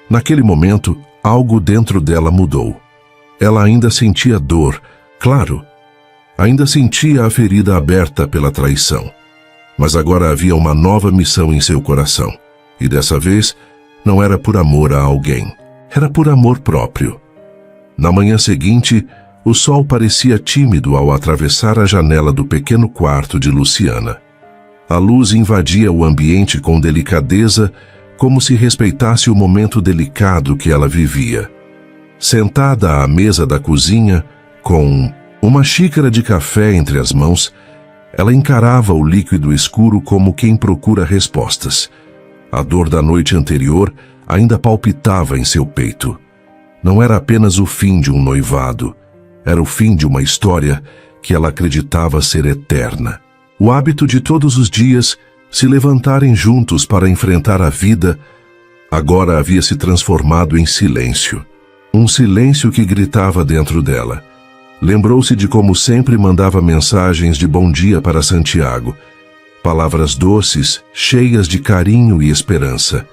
Naquele momento, algo dentro dela mudou. Ela ainda sentia dor, claro. Ainda sentia a ferida aberta pela traição. Mas agora havia uma nova missão em seu coração. E dessa vez, não era por amor a alguém. Era por amor próprio. Na manhã seguinte, o sol parecia tímido ao atravessar a janela do pequeno quarto de Luciana. A luz invadia o ambiente com delicadeza, como se respeitasse o momento delicado que ela vivia. Sentada à mesa da cozinha, com uma xícara de café entre as mãos, Ela encarava o líquido escuro como quem procura respostas. A dor da noite anterior ainda palpitava em seu peito. Não era apenas o fim de um noivado, era o fim de uma história que ela acreditava ser eterna. O hábito de todos os dias se levantarem juntos para enfrentar a vida agora havia se transformado em silêncio. Um silêncio que gritava dentro dela. Lembrou-se de como sempre mandava mensagens de bom dia para Santiago. Palavras doces, cheias de carinho e esperança.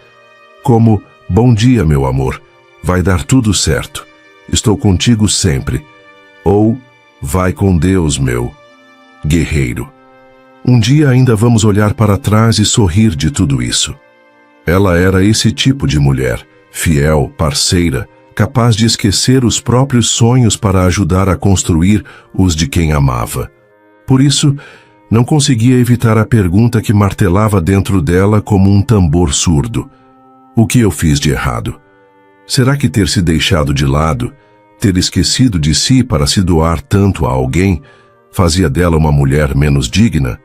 Como, bom dia, meu amor, vai dar tudo certo, estou contigo sempre. Ou, vai com Deus, meu guerreiro. Um dia ainda vamos olhar para trás e sorrir de tudo isso. Ela era esse tipo de mulher, fiel, parceira, capaz de esquecer os próprios sonhos para ajudar a construir os de quem amava. Por isso, não conseguia evitar a pergunta que martelava dentro dela como um tambor surdo. O que eu fiz de errado? Será que ter se deixado de lado, ter esquecido de si para se doar tanto a alguém, fazia dela uma mulher menos digna?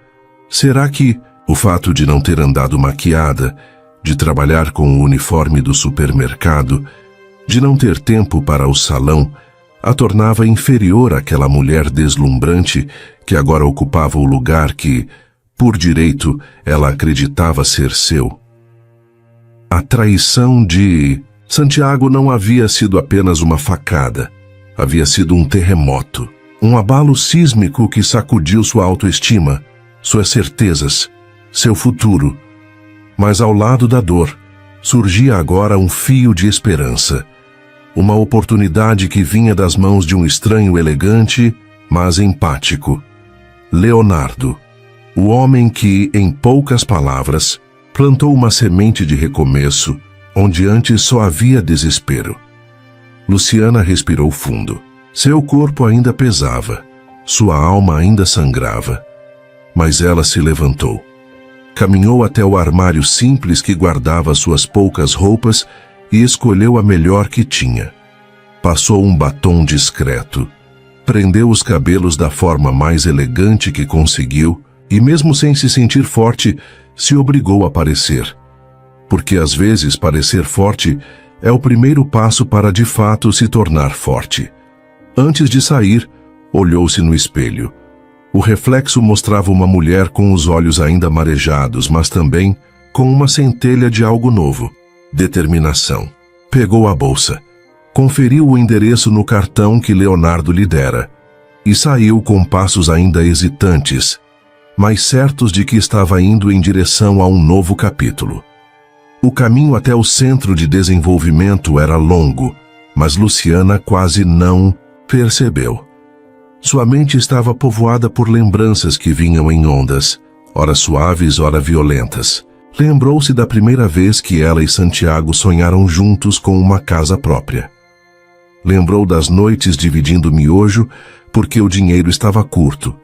Será que o fato de não ter andado maquiada, de trabalhar com o uniforme do supermercado, de não ter tempo para o salão, a tornava inferior àquela mulher deslumbrante que agora ocupava o lugar que, por direito, ela acreditava ser seu? A traição de Santiago não havia sido apenas uma facada. Havia sido um terremoto, um abalo sísmico que sacudiu sua autoestima, suas certezas, seu futuro. Mas ao lado da dor, surgia agora um fio de esperança. Uma oportunidade que vinha das mãos de um estranho elegante, mas empático. Leonardo, o homem que, em poucas palavras, plantou uma semente de recomeço, onde antes só havia desespero. Luciana respirou fundo. Seu corpo ainda pesava, sua alma ainda sangrava. Mas ela se levantou. Caminhou até o armário simples que guardava suas poucas roupas e escolheu a melhor que tinha. Passou um batom discreto. Prendeu os cabelos da forma mais elegante que conseguiu e, mesmo sem se sentir forte, se obrigou a parecer. Porque às vezes parecer forte é o primeiro passo para de fato se tornar forte. Antes de sair, olhou-se no espelho. O reflexo mostrava uma mulher com os olhos ainda marejados, mas também com uma centelha de algo novo. Determinação. Pegou a bolsa. Conferiu o endereço no cartão que Leonardo lhe dera. E saiu com passos ainda hesitantes, mas certos de que estava indo em direção a um novo capítulo. O caminho até o centro de desenvolvimento era longo, mas Luciana quase não percebeu. Sua mente estava povoada por lembranças que vinham em ondas, ora suaves, ora violentas. Lembrou-se da primeira vez que ela e Santiago sonharam juntos com uma casa própria. Lembrou das noites dividindo miojo porque o dinheiro estava curto.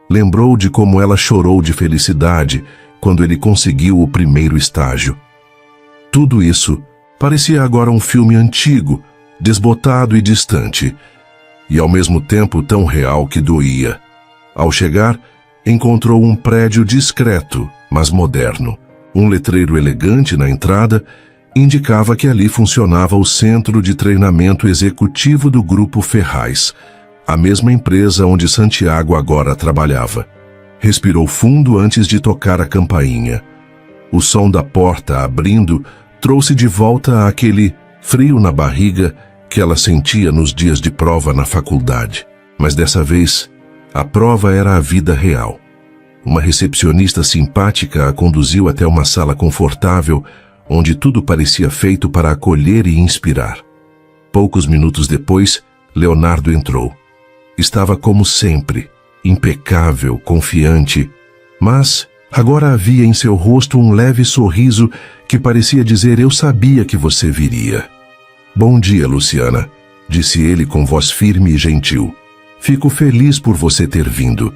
Lembrou de como ela chorou de felicidade quando ele conseguiu o primeiro estágio. Tudo isso parecia agora um filme antigo, desbotado e distante, e ao mesmo tempo tão real que doía. Ao chegar, encontrou um prédio discreto, mas moderno. Um letreiro elegante na entrada indicava que ali funcionava o Centro de Treinamento Executivo do Grupo Ferraz, a mesma empresa onde Santiago agora trabalhava. Respirou fundo antes de tocar a campainha. O som da porta abrindo trouxe de volta aquele frio na barriga que ela sentia nos dias de prova na faculdade. Mas dessa vez, a prova era a vida real. Uma recepcionista simpática a conduziu até uma sala confortável, onde tudo parecia feito para acolher e inspirar. Poucos minutos depois, Leonardo entrou. Estava como sempre, impecável, confiante, mas agora havia em seu rosto um leve sorriso que parecia dizer: "Eu sabia que você viria." "Bom dia, Luciana", disse ele com voz firme e gentil. "Fico feliz por você ter vindo.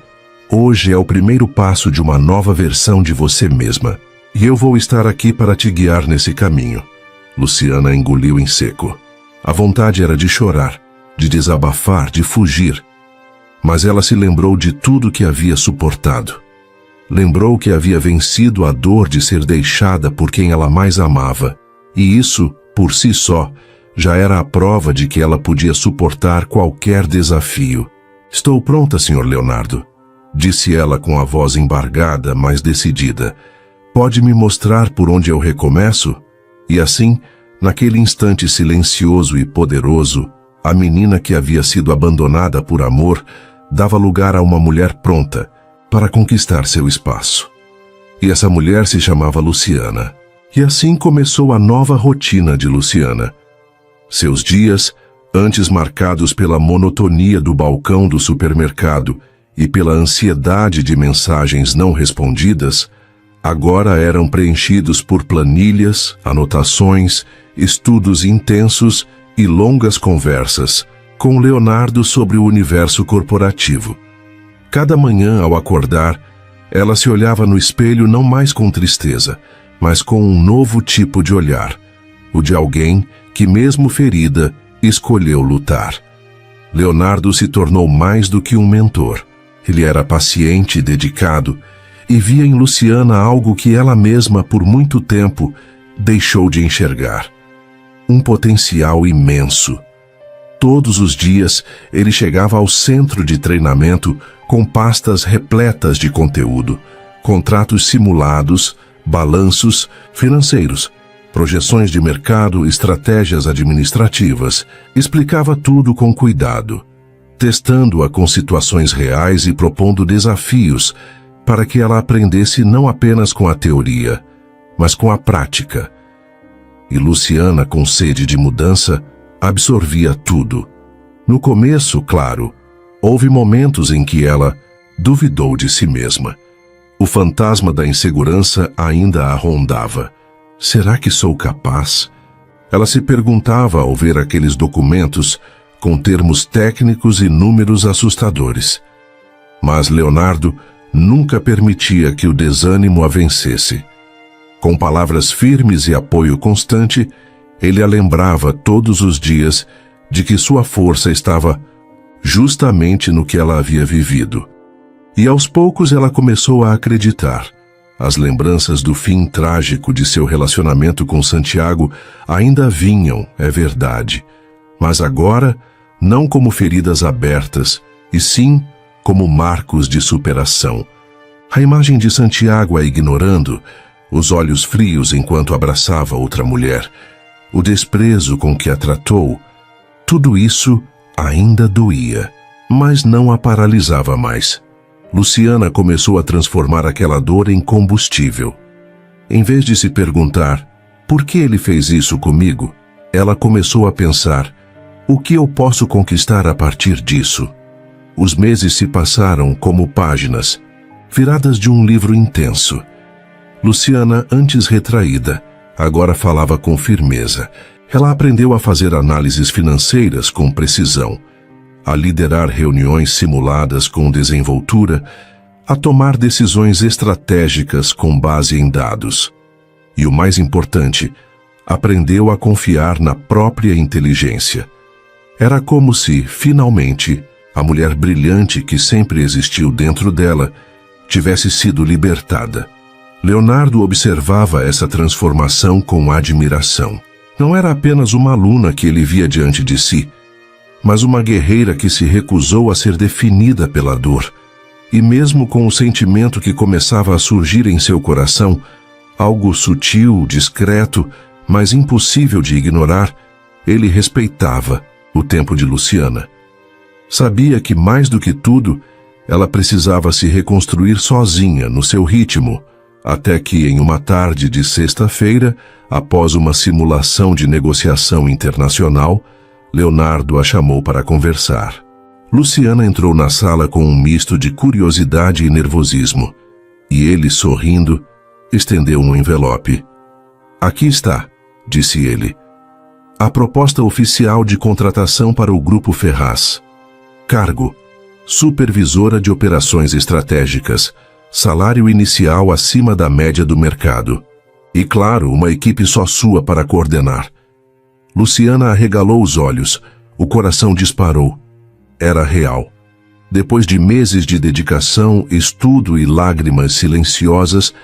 Hoje é o primeiro passo de uma nova versão de você mesma, e eu vou estar aqui para te guiar nesse caminho." Luciana engoliu em seco. A vontade era de chorar, de desabafar, de fugir. Mas ela se lembrou de tudo que havia suportado. Lembrou que havia vencido a dor de ser deixada por quem ela mais amava, e isso, por si só, já era a prova de que ela podia suportar qualquer desafio. "Estou pronta, Sr. Leonardo", disse ela com a voz embargada, mas decidida. "Pode me mostrar por onde eu recomeço?" E assim, naquele instante silencioso e poderoso, a menina que havia sido abandonada por amor dava lugar a uma mulher pronta para conquistar seu espaço. E essa mulher se chamava Luciana. E assim começou a nova rotina de Luciana. Seus dias, antes marcados pela monotonia do balcão do supermercado e pela ansiedade de mensagens não respondidas, agora eram preenchidos por planilhas, anotações, estudos intensos e longas conversas com Leonardo sobre o universo corporativo. Cada manhã, ao acordar, ela se olhava no espelho não mais com tristeza, mas com um novo tipo de olhar, o de alguém que, mesmo ferida, escolheu lutar. Leonardo se tornou mais do que um mentor. Ele era paciente e dedicado, e via em Luciana algo que ela mesma, por muito tempo, deixou de enxergar. Um potencial imenso. Todos os dias, ele chegava ao centro de treinamento com pastas repletas de conteúdo, contratos simulados, balanços financeiros, projeções de mercado, estratégias administrativas. Explicava tudo com cuidado, testando-a com situações reais e propondo desafios para que ela aprendesse não apenas com a teoria, mas com a prática. E Luciana, com sede de mudança, absorvia tudo. No começo, claro, houve momentos em que ela duvidou de si mesma. O fantasma da insegurança ainda a rondava. Será que sou capaz? Ela se perguntava ao ver aqueles documentos com termos técnicos e números assustadores. Mas Leonardo nunca permitia que o desânimo a vencesse. Com palavras firmes e apoio constante, ele a lembrava todos os dias de que sua força estava justamente no que ela havia vivido. E aos poucos ela começou a acreditar. As lembranças do fim trágico de seu relacionamento com Santiago ainda vinham, é verdade, mas agora não como feridas abertas, e sim como marcos de superação. A imagem de Santiago a ignorando, os olhos frios enquanto abraçava outra mulher, o desprezo com que a tratou, tudo isso ainda doía, mas não a paralisava mais. Luciana começou a transformar aquela dor em combustível. Em vez de se perguntar, por que ele fez isso comigo? Ela começou a pensar, o que eu posso conquistar a partir disso? Os meses se passaram como páginas, viradas de um livro intenso. Luciana, antes retraída, agora falava com firmeza. Ela aprendeu a fazer análises financeiras com precisão, a liderar reuniões simuladas com desenvoltura, a tomar decisões estratégicas com base em dados. E o mais importante, aprendeu a confiar na própria inteligência. Era como se, finalmente, a mulher brilhante que sempre existiu dentro dela tivesse sido libertada. Leonardo observava essa transformação com admiração. Não era apenas uma aluna que ele via diante de si, mas uma guerreira que se recusou a ser definida pela dor. E mesmo com o sentimento que começava a surgir em seu coração, algo sutil, discreto, mas impossível de ignorar, ele respeitava o tempo de Luciana. Sabia que, mais do que tudo, ela precisava se reconstruir sozinha, no seu ritmo, até que, em uma tarde de sexta-feira, após uma simulação de negociação internacional, Leonardo a chamou para conversar. Luciana entrou na sala com um misto de curiosidade e nervosismo, e ele, sorrindo, estendeu um envelope. "Aqui está", disse ele. "A proposta oficial de contratação para o Grupo Ferraz. Cargo: Supervisora de Operações Estratégicas. Salário inicial acima da média do mercado. E, claro, uma equipe só sua para coordenar." Luciana arregalou os olhos. O coração disparou. Era real. Depois de meses de dedicação, estudo e lágrimas silenciosas,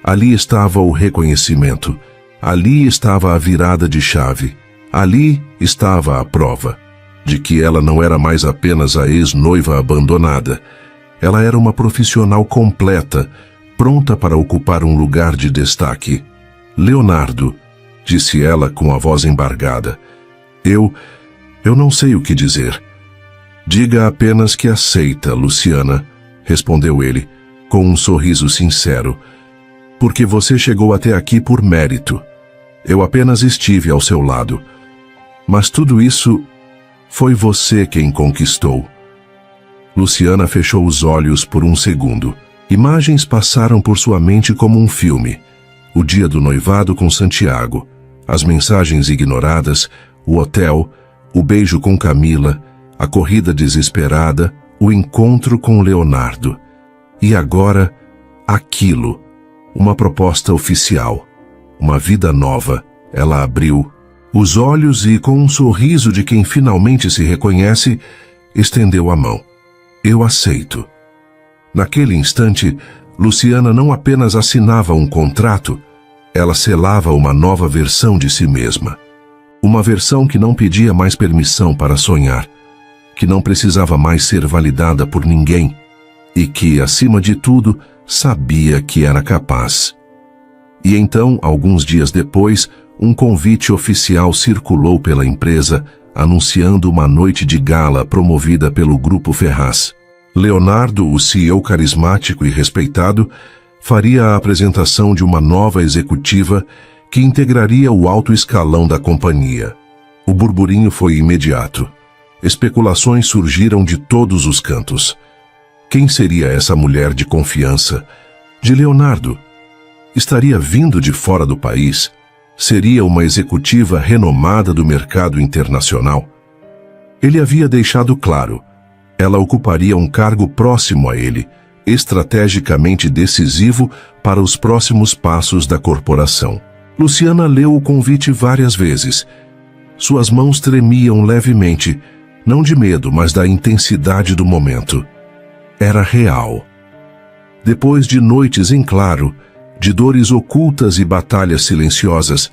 ali estava o reconhecimento. Ali estava a virada de chave. Ali estava a prova de que ela não era mais apenas a ex-noiva abandonada. Ela era uma profissional completa, pronta para ocupar um lugar de destaque. Leonardo, disse ela com a voz embargada. Eu não sei o que dizer. Diga apenas que aceita, Luciana, respondeu ele, com um sorriso sincero. Porque você chegou até aqui por mérito. Eu apenas estive ao seu lado. Mas tudo isso foi você quem conquistou. Luciana fechou os olhos por um segundo. Imagens passaram por sua mente como um filme. O dia do noivado com Santiago, as mensagens ignoradas, o hotel, o beijo com Camila, a corrida desesperada, o encontro com Leonardo. E agora, aquilo, uma proposta oficial, uma vida nova. Ela abriu os olhos e, com um sorriso de quem finalmente se reconhece, estendeu a mão. Eu aceito. Naquele instante, Luciana não apenas assinava um contrato, ela selava uma nova versão de si mesma. Uma versão que não pedia mais permissão para sonhar, que não precisava mais ser validada por ninguém e que, acima de tudo, sabia que era capaz. E então, alguns dias depois, um convite oficial circulou pela empresa, anunciando uma noite de gala promovida pelo Grupo Ferraz. Leonardo, o CEO carismático e respeitado, faria a apresentação de uma nova executiva que integraria o alto escalão da companhia. O burburinho foi imediato. Especulações surgiram de todos os cantos. Quem seria essa mulher de confiança? De Leonardo? Estaria vindo de fora do país? Seria uma executiva renomada do mercado internacional? Ele havia deixado claro. Ela ocuparia um cargo próximo a ele, estrategicamente decisivo para os próximos passos da corporação. Luciana leu o convite várias vezes. Suas mãos tremiam levemente, não de medo, mas da intensidade do momento. Era real. Depois de noites em claro, de dores ocultas e batalhas silenciosas,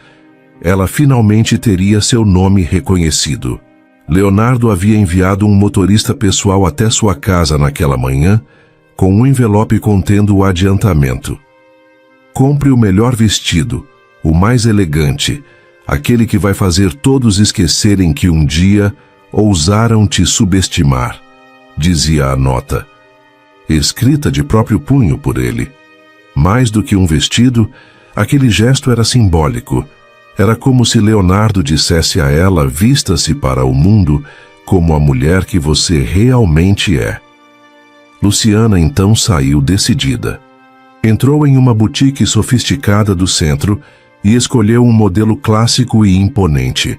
ela finalmente teria seu nome reconhecido. Leonardo havia enviado um motorista pessoal até sua casa naquela manhã, com um envelope contendo o adiantamento. Compre o melhor vestido, o mais elegante, aquele que vai fazer todos esquecerem que um dia ousaram te subestimar, dizia a nota, escrita de próprio punho por ele. Mais do que um vestido, aquele gesto era simbólico. Era como se Leonardo dissesse a ela: vista-se para o mundo como a mulher que você realmente é. Luciana então saiu decidida. Entrou em uma boutique sofisticada do centro e escolheu um modelo clássico e imponente.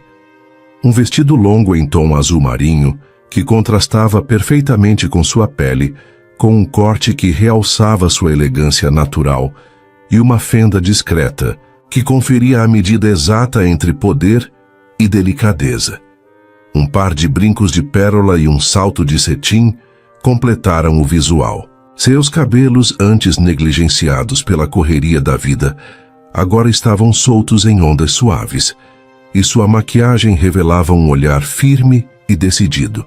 Um vestido longo em tom azul marinho, que contrastava perfeitamente com sua pele, com um corte que realçava sua elegância natural, e uma fenda discreta, que conferia a medida exata entre poder e delicadeza. Um par de brincos de pérola e um salto de cetim completaram o visual. Seus cabelos, antes negligenciados pela correria da vida, agora estavam soltos em ondas suaves, e sua maquiagem revelava um olhar firme e decidido.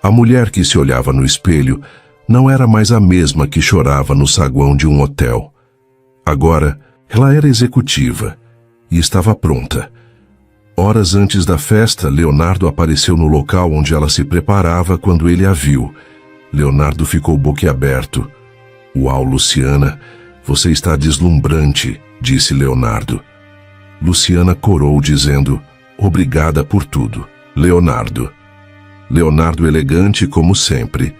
A mulher que se olhava no espelho não era mais a mesma que chorava no saguão de um hotel. Agora, ela era executiva e estava pronta. Horas antes da festa, Leonardo apareceu no local onde ela se preparava quando ele a viu. Leonardo ficou boquiaberto. Uau, Luciana, você está deslumbrante, disse Leonardo. Luciana corou dizendo, obrigada por tudo, Leonardo. Leonardo elegante como sempre,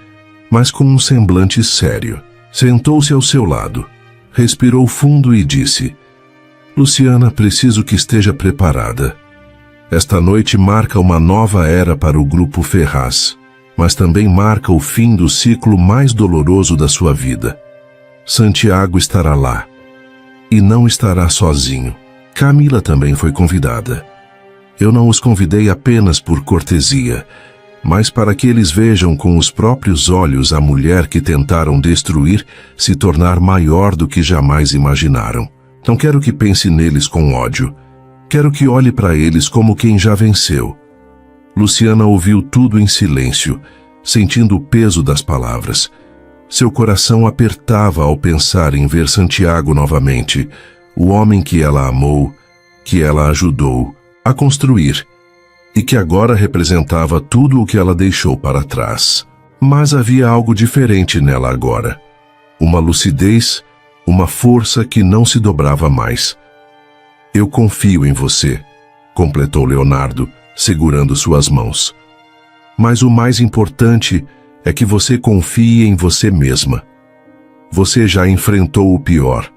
mas com um semblante sério. Sentou-se ao seu lado, respirou fundo e disse, Luciana, preciso que esteja preparada. Esta noite marca uma nova era para o Grupo Ferraz, mas também marca o fim do ciclo mais doloroso da sua vida. Santiago estará lá. E não estará sozinho. Camila também foi convidada. Eu não os convidei apenas por cortesia. mas para que eles vejam com os próprios olhos a mulher que tentaram destruir se tornar maior do que jamais imaginaram. Não quero que pense neles com ódio. Quero que olhe para eles como quem já venceu. Luciana ouviu tudo em silêncio, sentindo o peso das palavras. Seu coração apertava ao pensar em ver Santiago novamente, o homem que ela amou, que ela ajudou a construir, e que agora representava tudo o que ela deixou para trás. Mas havia algo diferente nela agora. Uma lucidez, uma força que não se dobrava mais. Eu confio em você, completou Leonardo, segurando suas mãos. Mas o mais importante é que você confie em você mesma. Você já enfrentou o pior.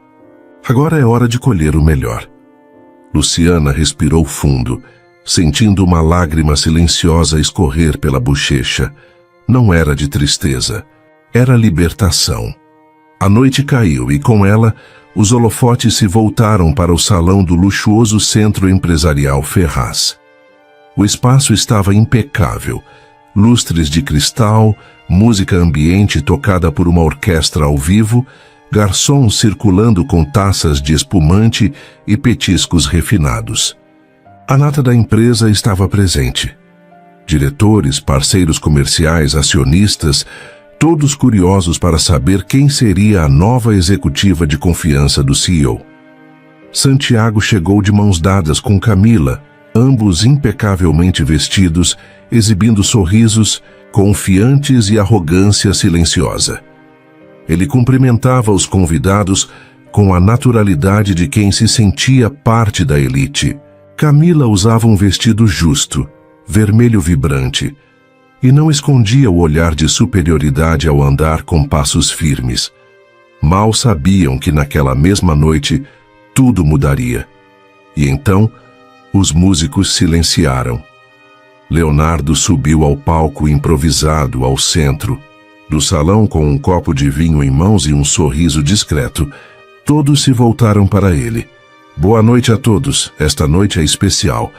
Agora é hora de colher o melhor. Luciana respirou fundo, sentindo uma lágrima silenciosa escorrer pela bochecha. Não era de tristeza, era libertação. A noite caiu e, com ela, os holofotes se voltaram para o salão do luxuoso centro empresarial Ferraz. O espaço estava impecável. Lustres de cristal, música ambiente tocada por uma orquestra ao vivo, garçons circulando com taças de espumante e petiscos refinados. A nata da empresa estava presente. Diretores, parceiros comerciais, acionistas, todos curiosos para saber quem seria a nova executiva de confiança do CEO. Santiago chegou de mãos dadas com Camila, ambos impecavelmente vestidos, exibindo sorrisos, confiantes e arrogância silenciosa. Ele cumprimentava os convidados com a naturalidade de quem se sentia parte da elite. Camila usava um vestido justo, vermelho vibrante, e não escondia o olhar de superioridade ao andar com passos firmes. Mal sabiam que naquela mesma noite tudo mudaria. E então, os músicos silenciaram. Leonardo subiu ao palco improvisado ao centro do salão com um copo de vinho em mãos e um sorriso discreto. Todos se voltaram para ele. Boa noite a todos, esta noite é especial.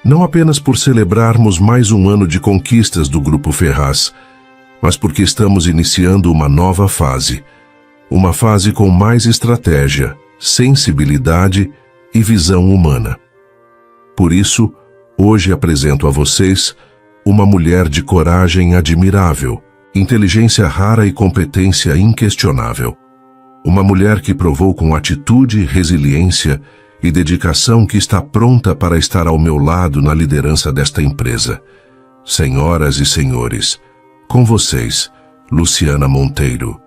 Não apenas por celebrarmos mais um ano de conquistas do Grupo Ferraz, mas porque estamos iniciando uma nova fase. Uma fase com mais estratégia, sensibilidade e visão humana. Por isso, hoje apresento a vocês uma mulher de coragem admirável, inteligência rara e competência inquestionável. Uma mulher que provou com atitude, resiliência e dedicação que está pronta para estar ao meu lado na liderança desta empresa. Senhoras e senhores, com vocês, Luciana Monteiro.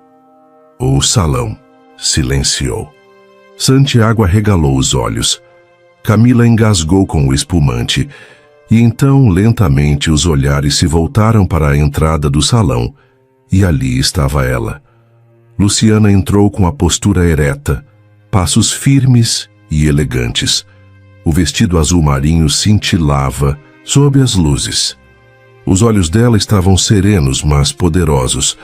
O salão silenciou. Santiago arregalou os olhos. Camila engasgou com o espumante, e então, lentamente, os olhares se voltaram para a entrada do salão, e ali estava ela. Luciana entrou com a postura ereta, passos firmes e elegantes. O vestido azul marinho cintilava sob as luzes. Os olhos dela estavam serenos, mas poderosos.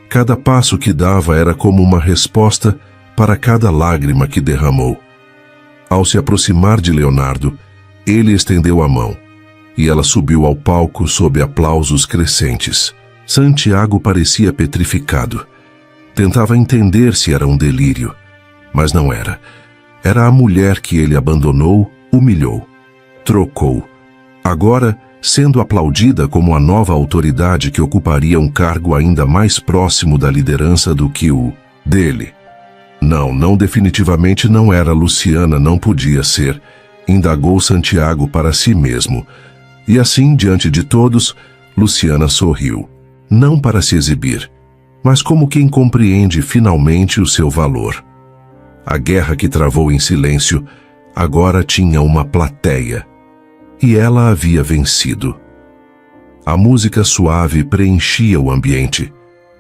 Cada passo que dava era como uma resposta para cada lágrima que derramou. Ao se aproximar de Leonardo, ele estendeu a mão, e ela subiu ao palco sob aplausos crescentes. Santiago parecia petrificado. Tentava entender se era um delírio, mas não era. Era a mulher que ele abandonou, humilhou, trocou. Agora, sendo aplaudida como a nova autoridade que ocuparia um cargo ainda mais próximo da liderança do que o dele. Não, definitivamente não era Luciana, não podia ser, indagou Santiago para si mesmo. E assim, diante de todos, Luciana sorriu. Não para se exibir, mas como quem compreende finalmente o seu valor. A guerra que travou em silêncio agora tinha uma plateia, e ela havia vencido. A música suave preenchia o ambiente,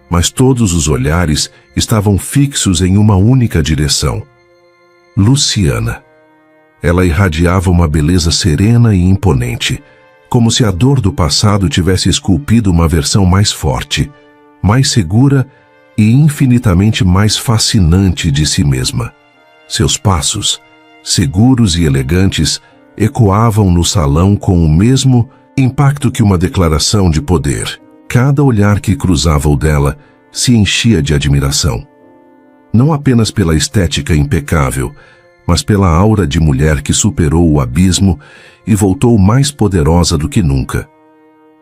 mas todos os olhares estavam fixos em uma única direção. Luciana. Ela irradiava uma beleza serena e imponente, como se a dor do passado tivesse esculpido uma versão mais forte, mais segura e infinitamente mais fascinante de si mesma. Seus passos, seguros e elegantes, ecoavam no salão com o mesmo Impacto que uma declaração de poder. Cada olhar que cruzava o dela se enchia de admiração. Não apenas pela estética impecável, mas pela aura de mulher que superou o abismo e voltou mais poderosa do que nunca.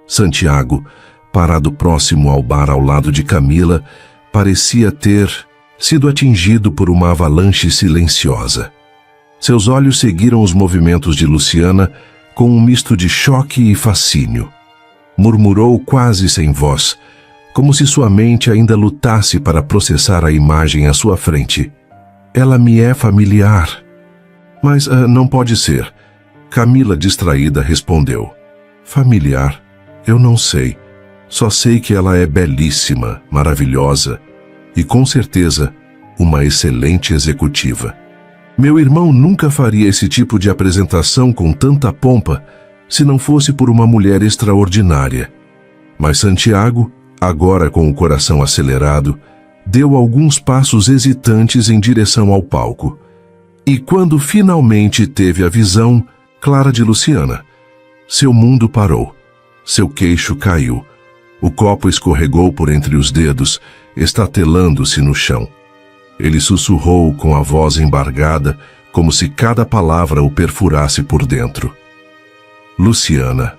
Santiago, parado próximo ao bar ao lado de Camila, parecia ter sido atingido por uma avalanche silenciosa. Seus olhos seguiram os movimentos de Luciana com um misto de choque e fascínio. Murmurou quase sem voz, como se sua mente ainda lutasse para processar a imagem à sua frente. Ela me é familiar. Mas não pode ser. Camila, distraída, respondeu. Familiar? Eu não sei. Só sei que ela é belíssima, maravilhosa e, com certeza, uma excelente executiva. Meu irmão nunca faria esse tipo de apresentação com tanta pompa se não fosse por uma mulher extraordinária. Mas Santiago, agora com o coração acelerado, deu alguns passos hesitantes em direção ao palco. E quando finalmente teve a visão clara de Luciana, seu mundo parou. Seu queixo caiu. O copo escorregou por entre os dedos, estatelando-se no chão. Ele sussurrou com a voz embargada, como se cada palavra o perfurasse por dentro. Luciana.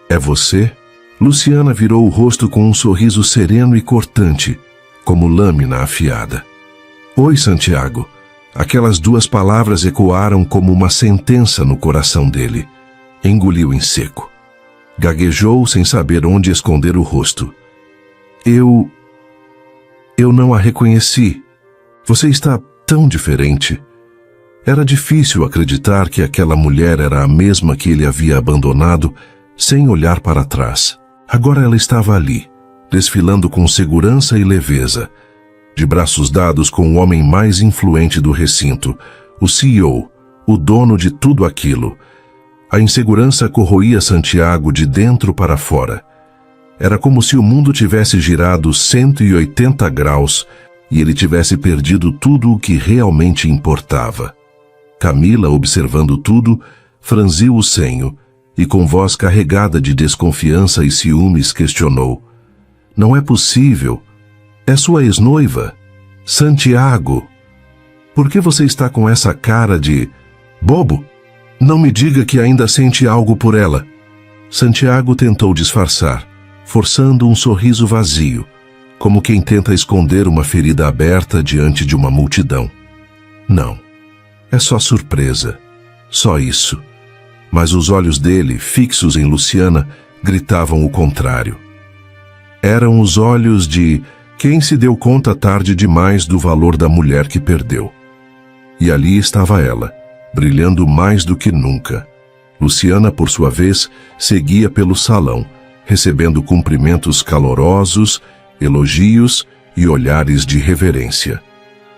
É você? Luciana virou o rosto com um sorriso sereno e cortante, como lâmina afiada. Oi, Santiago. Aquelas duas palavras ecoaram como uma sentença no coração dele. Engoliu em seco. Gaguejou sem saber onde esconder o rosto. Eu não a reconheci. Você está tão diferente. Era difícil acreditar que aquela mulher era a mesma que ele havia abandonado, sem olhar para trás. Agora ela estava ali, desfilando com segurança e leveza, de braços dados com o homem mais influente do recinto, o CEO, o dono de tudo aquilo. A insegurança corroía Santiago de dentro para fora. Era como se o mundo tivesse girado 180 graus e ele tivesse perdido tudo o que realmente importava. Camila, observando tudo, franziu o senho e, com voz carregada de desconfiança e ciúmes, questionou. Não é possível. É sua ex-noiva. Santiago. Por que você está com essa cara de bobo? Não me diga que ainda sente algo por ela. Santiago tentou disfarçar, forçando um sorriso vazio, como quem tenta esconder uma ferida aberta diante de uma multidão. Não. É só surpresa. Só isso. Mas os olhos dele, fixos em Luciana, gritavam o contrário. Eram os olhos de quem se deu conta tarde demais do valor da mulher que perdeu. E ali estava ela, brilhando mais do que nunca. Luciana, por sua vez, seguia pelo salão, recebendo cumprimentos calorosos, elogios e olhares de reverência.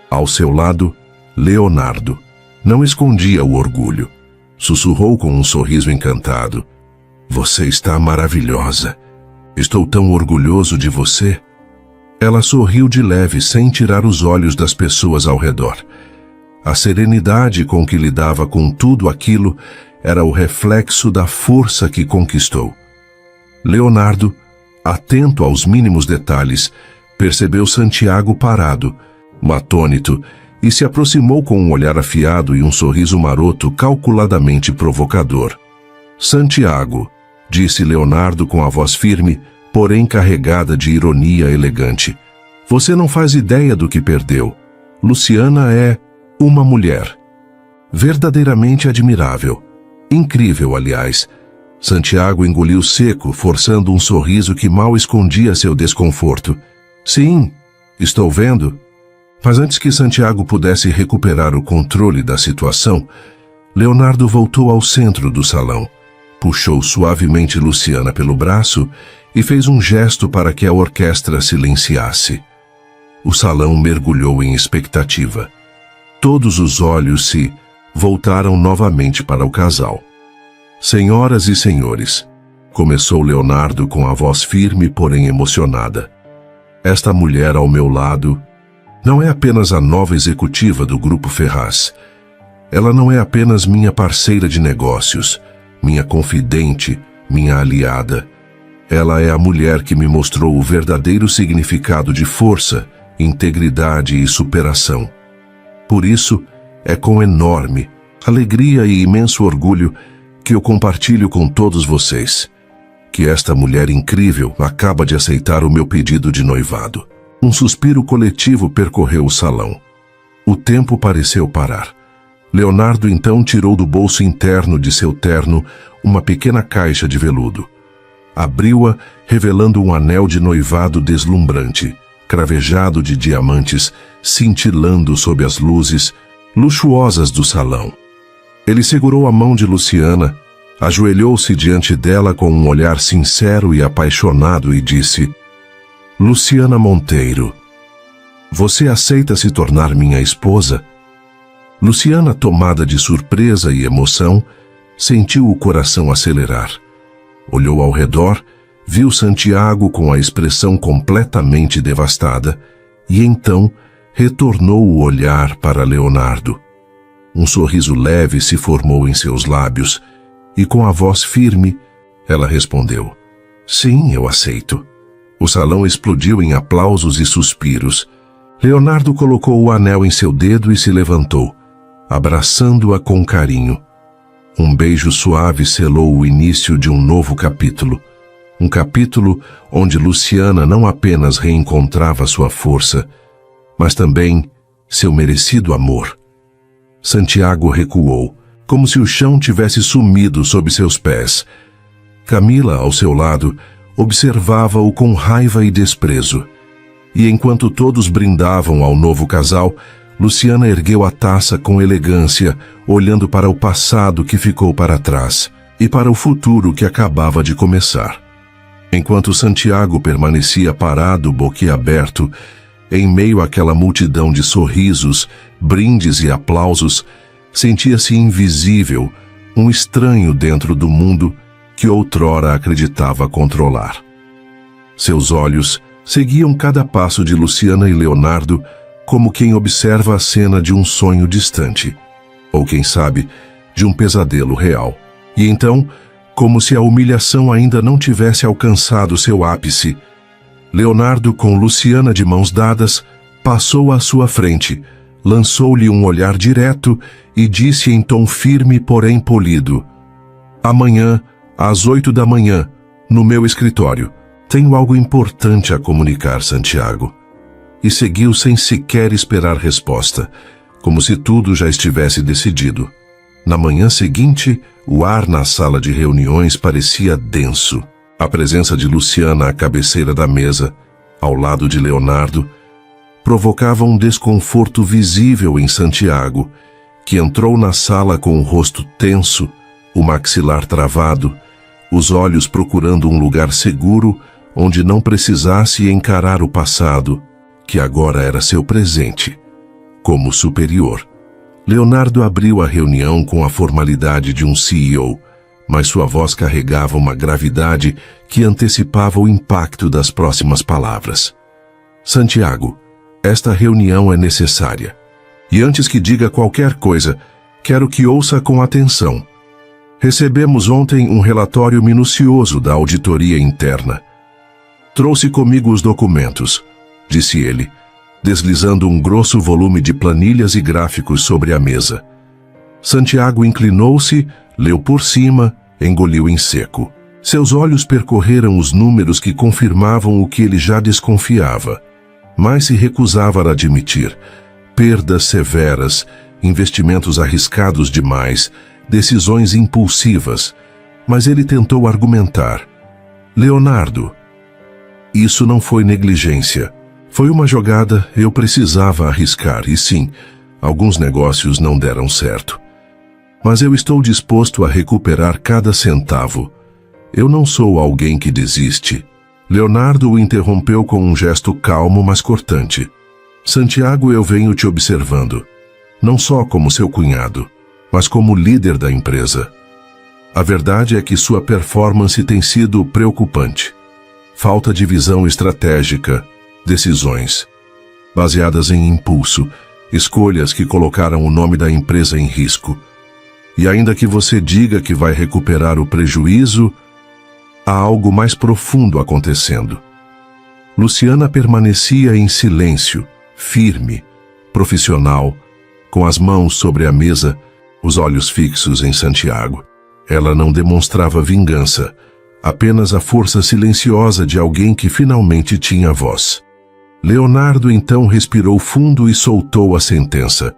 Ao seu lado, Leonardo. Não escondia o orgulho. Sussurrou com um sorriso encantado. Você está maravilhosa. Estou tão orgulhoso de você. Ela sorriu de leve, sem tirar os olhos das pessoas ao redor. A serenidade com que lidava com tudo aquilo era o reflexo da força que conquistou. Leonardo, atento aos mínimos detalhes, percebeu Santiago parado, atônito, e se aproximou com um olhar afiado e um sorriso maroto calculadamente provocador. Santiago, disse Leonardo com a voz firme, porém carregada de ironia elegante. Você não faz ideia do que perdeu. Luciana é uma mulher. Verdadeiramente admirável. Incrível, aliás. Santiago engoliu seco, forçando um sorriso que mal escondia seu desconforto. Sim, estou vendo. Mas antes que Santiago pudesse recuperar o controle da situação, Leonardo voltou ao centro do salão, puxou suavemente Luciana pelo braço e fez um gesto para que a orquestra silenciasse. O salão mergulhou em expectativa. Todos os olhos se voltaram novamente para o casal. Senhoras e senhores, começou Leonardo com a voz firme, porém emocionada. Esta mulher ao meu lado não é apenas a nova executiva do Grupo Ferraz. Ela não é apenas minha parceira de negócios, minha confidente, minha aliada. Ela é a mulher que me mostrou o verdadeiro significado de força, integridade e superação. Por isso, é com enorme alegria e imenso orgulho que eu compartilho com todos vocês que esta mulher incrível acaba de aceitar o meu pedido de noivado. Um suspiro coletivo percorreu o salão. O tempo pareceu parar. Leonardo então tirou do bolso interno de seu terno uma pequena caixa de veludo. Abriu-a, revelando um anel de noivado deslumbrante, cravejado de diamantes, cintilando sob as luzes luxuosas do salão. Ele segurou a mão de Luciana, ajoelhou-se diante dela com um olhar sincero e apaixonado e disse: Luciana Monteiro, você aceita se tornar minha esposa? Luciana, tomada de surpresa e emoção, sentiu o coração acelerar. Olhou ao redor, viu Santiago com a expressão completamente devastada e então retornou o olhar para Leonardo. Um sorriso leve se formou em seus lábios e com a voz firme, ela respondeu: Sim, eu aceito. O salão explodiu em aplausos e suspiros. Leonardo colocou o anel em seu dedo e se levantou, abraçando-a com carinho. Um beijo suave selou o início de um novo capítulo. Um capítulo onde Luciana não apenas reencontrava sua força, mas também seu merecido amor. Santiago recuou, como se o chão tivesse sumido sob seus pés. Camila, ao seu lado, observava-o com raiva e desprezo. E enquanto todos brindavam ao novo casal, Luciana ergueu a taça com elegância, olhando para o passado que ficou para trás e para o futuro que acabava de começar. Enquanto Santiago permanecia parado, boquiaberto, em meio àquela multidão de sorrisos, brindes e aplausos, sentia-se invisível, um estranho dentro do mundo que outrora acreditava controlar. Seus olhos seguiam cada passo de Luciana e Leonardo como quem observa a cena de um sonho distante, ou quem sabe, de um pesadelo real. E então, como se a humilhação ainda não tivesse alcançado seu ápice, Leonardo, com Luciana de mãos dadas, passou à sua frente, lançou-lhe um olhar direto e disse em tom firme, porém polido: Amanhã, às 8 da manhã, no meu escritório, tenho algo importante a comunicar, Santiago. E seguiu sem sequer esperar resposta, como se tudo já estivesse decidido. Na manhã seguinte, o ar na sala de reuniões parecia denso. A presença de Luciana à cabeceira da mesa, ao lado de Leonardo, provocava um desconforto visível em Santiago, que entrou na sala com o rosto tenso, o maxilar travado, os olhos procurando um lugar seguro onde não precisasse encarar o passado, que agora era seu presente, como superior. Leonardo abriu a reunião com a formalidade de um CEO, mas sua voz carregava uma gravidade que antecipava o impacto das próximas palavras. Santiago, esta reunião é necessária. E antes que diga qualquer coisa, quero que ouça com atenção. Recebemos ontem um relatório minucioso da auditoria interna. Trouxe comigo os documentos, disse ele, deslizando um grosso volume de planilhas e gráficos sobre a mesa. Santiago inclinou-se, leu por cima, engoliu em seco. Seus olhos percorreram os números que confirmavam o que ele já desconfiava, mas se recusava a admitir. Perdas severas, investimentos arriscados demais, decisões impulsivas. Mas ele tentou argumentar. Leonardo, isso não foi negligência. Foi uma jogada, eu precisava arriscar, e sim, alguns negócios não deram certo. Mas eu estou disposto a recuperar cada centavo. Eu não sou alguém que desiste. Leonardo o interrompeu com um gesto calmo, mas cortante. Santiago, eu venho te observando, não só como seu cunhado, mas como líder da empresa. A verdade é que sua performance tem sido preocupante. Falta de visão estratégica, decisões baseadas em impulso, escolhas que colocaram o nome da empresa em risco. E ainda que você diga que vai recuperar o prejuízo, há algo mais profundo acontecendo. Luciana permanecia em silêncio, firme, profissional, com as mãos sobre a mesa, os olhos fixos em Santiago. Ela não demonstrava vingança, apenas a força silenciosa de alguém que finalmente tinha voz. Leonardo então respirou fundo e soltou a sentença.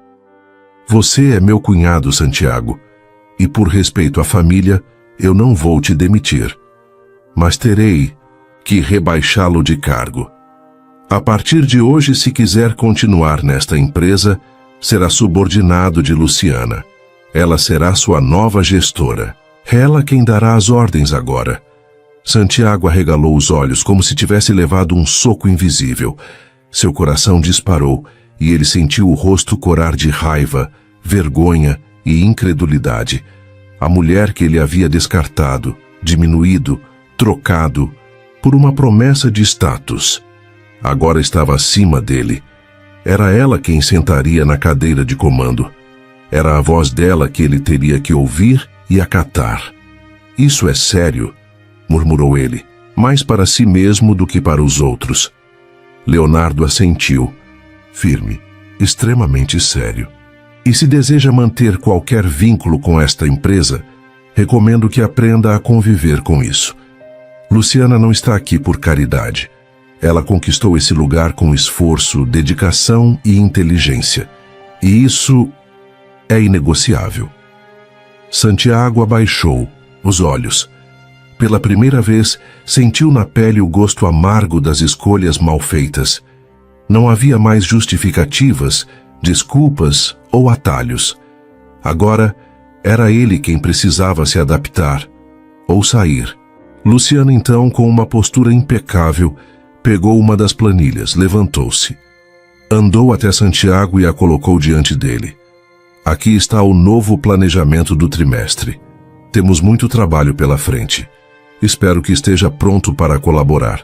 Você é meu cunhado, Santiago, e por respeito à família, eu não vou te demitir. Mas terei que rebaixá-lo de cargo. A partir de hoje, se quiser continuar nesta empresa, será subordinado de Luciana. Ela será sua nova gestora. Ela quem dará as ordens agora. Santiago arregalou os olhos como se tivesse levado um soco invisível. Seu coração disparou e ele sentiu o rosto corar de raiva, vergonha e incredulidade. A mulher que ele havia descartado, diminuído, trocado por uma promessa de status, agora estava acima dele. Era ela quem sentaria na cadeira de comando. Era a voz dela que ele teria que ouvir e acatar. Isso é sério, murmurou ele, mais para si mesmo do que para os outros. Leonardo assentiu, firme, extremamente sério. E se deseja manter qualquer vínculo com esta empresa, recomendo que aprenda a conviver com isso. Luciana não está aqui por caridade. Ela conquistou esse lugar com esforço, dedicação e inteligência. E isso é inegociável. Santiago abaixou os olhos. Pela primeira vez, sentiu na pele o gosto amargo das escolhas mal feitas. Não havia mais justificativas, desculpas ou atalhos. Agora, era ele quem precisava se adaptar ou sair. Luciana, então, com uma postura impecável, pegou uma das planilhas, levantou-se. Andou até Santiago e a colocou diante dele. Aqui está o novo planejamento do trimestre. Temos muito trabalho pela frente. Espero que esteja pronto para colaborar,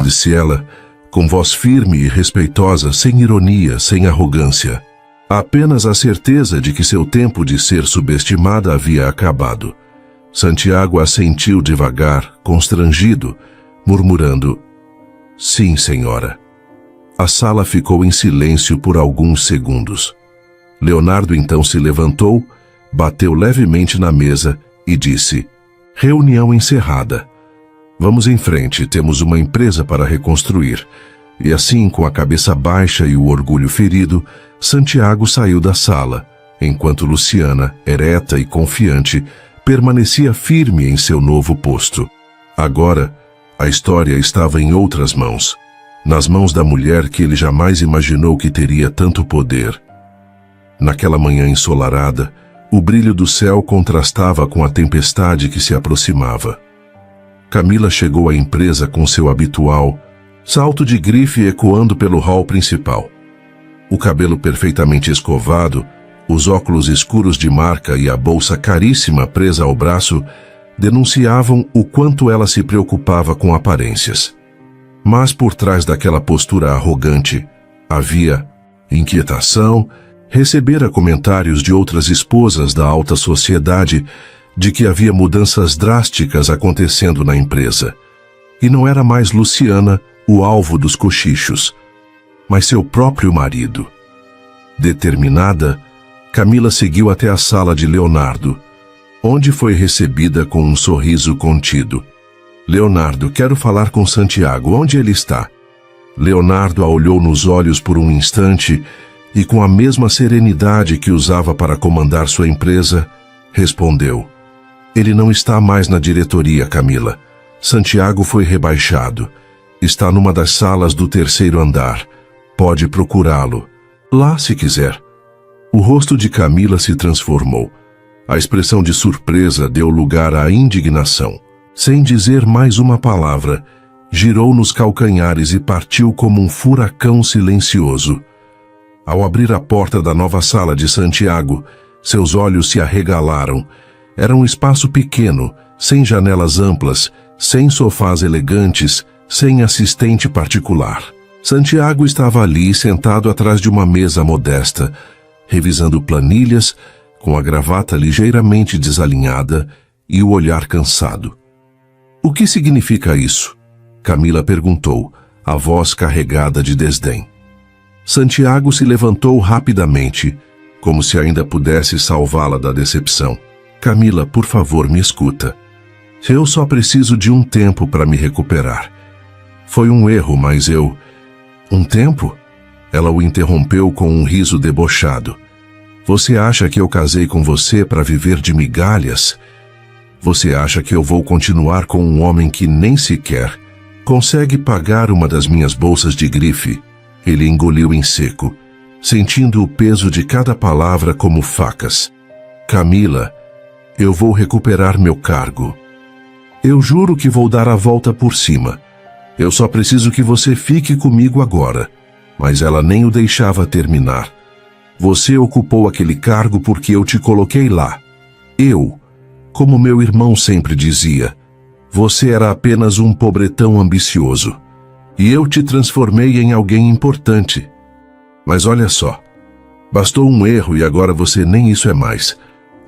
disse ela, com voz firme e respeitosa, sem ironia, sem arrogância. Apenas a certeza de que seu tempo de ser subestimada havia acabado. Santiago assentiu devagar, constrangido, murmurando: sim, senhora. A sala ficou em silêncio por alguns segundos. Leonardo então se levantou, bateu levemente na mesa e disse: reunião encerrada. Vamos em frente, temos uma empresa para reconstruir. E assim, com a cabeça baixa e o orgulho ferido, Santiago saiu da sala, enquanto Luciana, ereta e confiante, permanecia firme em seu novo posto. Agora, a história estava em outras mãos, nas mãos da mulher que ele jamais imaginou que teria tanto poder. Naquela manhã ensolarada, o brilho do céu contrastava com a tempestade que se aproximava. Camila chegou à empresa com seu habitual salto de grife ecoando pelo hall principal. O cabelo perfeitamente escovado, os óculos escuros de marca e a bolsa caríssima presa ao braço denunciavam o quanto ela se preocupava com aparências. Mas por trás daquela postura arrogante havia inquietação. Recebera comentários de outras esposas da alta sociedade de que havia mudanças drásticas acontecendo na empresa. E não era mais Luciana o alvo dos cochichos, mas seu próprio marido. Determinada, Camila seguiu até a sala de Leonardo, onde foi recebida com um sorriso contido. Leonardo, quero falar com Santiago. Onde ele está? Leonardo a olhou nos olhos por um instante e, com a mesma serenidade que usava para comandar sua empresa, respondeu: ele não está mais na diretoria, Camila. Santiago foi rebaixado. Está numa das salas do 3º andar. Pode procurá-lo lá se quiser. O rosto de Camila se transformou. A expressão de surpresa deu lugar à indignação. Sem dizer mais uma palavra, girou nos calcanhares e partiu como um furacão silencioso. Ao abrir a porta da nova sala de Santiago, seus olhos se arregalaram. Era um espaço pequeno, sem janelas amplas, sem sofás elegantes, sem assistente particular. Santiago estava ali, sentado atrás de uma mesa modesta, revisando planilhas, com a gravata ligeiramente desalinhada e o olhar cansado. O que significa isso? Camila perguntou, a voz carregada de desdém. Santiago se levantou rapidamente, como se ainda pudesse salvá-la da decepção. Camila, por favor, me escuta. Eu só preciso de um tempo para me recuperar. Foi um erro, mas eu... Um tempo? Ela o interrompeu com um riso debochado. Você acha que eu casei com você para viver de migalhas? Você acha que eu vou continuar com um homem que nem sequer consegue pagar uma das minhas bolsas de grife? Ele engoliu em seco, sentindo o peso de cada palavra como facas. Camila, eu vou recuperar meu cargo. Eu juro que vou dar a volta por cima. Eu só preciso que você fique comigo agora. Mas ela nem o deixava terminar. Você ocupou aquele cargo porque eu te coloquei lá. Eu, como meu irmão sempre dizia, você era apenas um pobretão ambicioso. E eu te transformei em alguém importante. Mas olha só, bastou um erro e agora você nem isso é mais.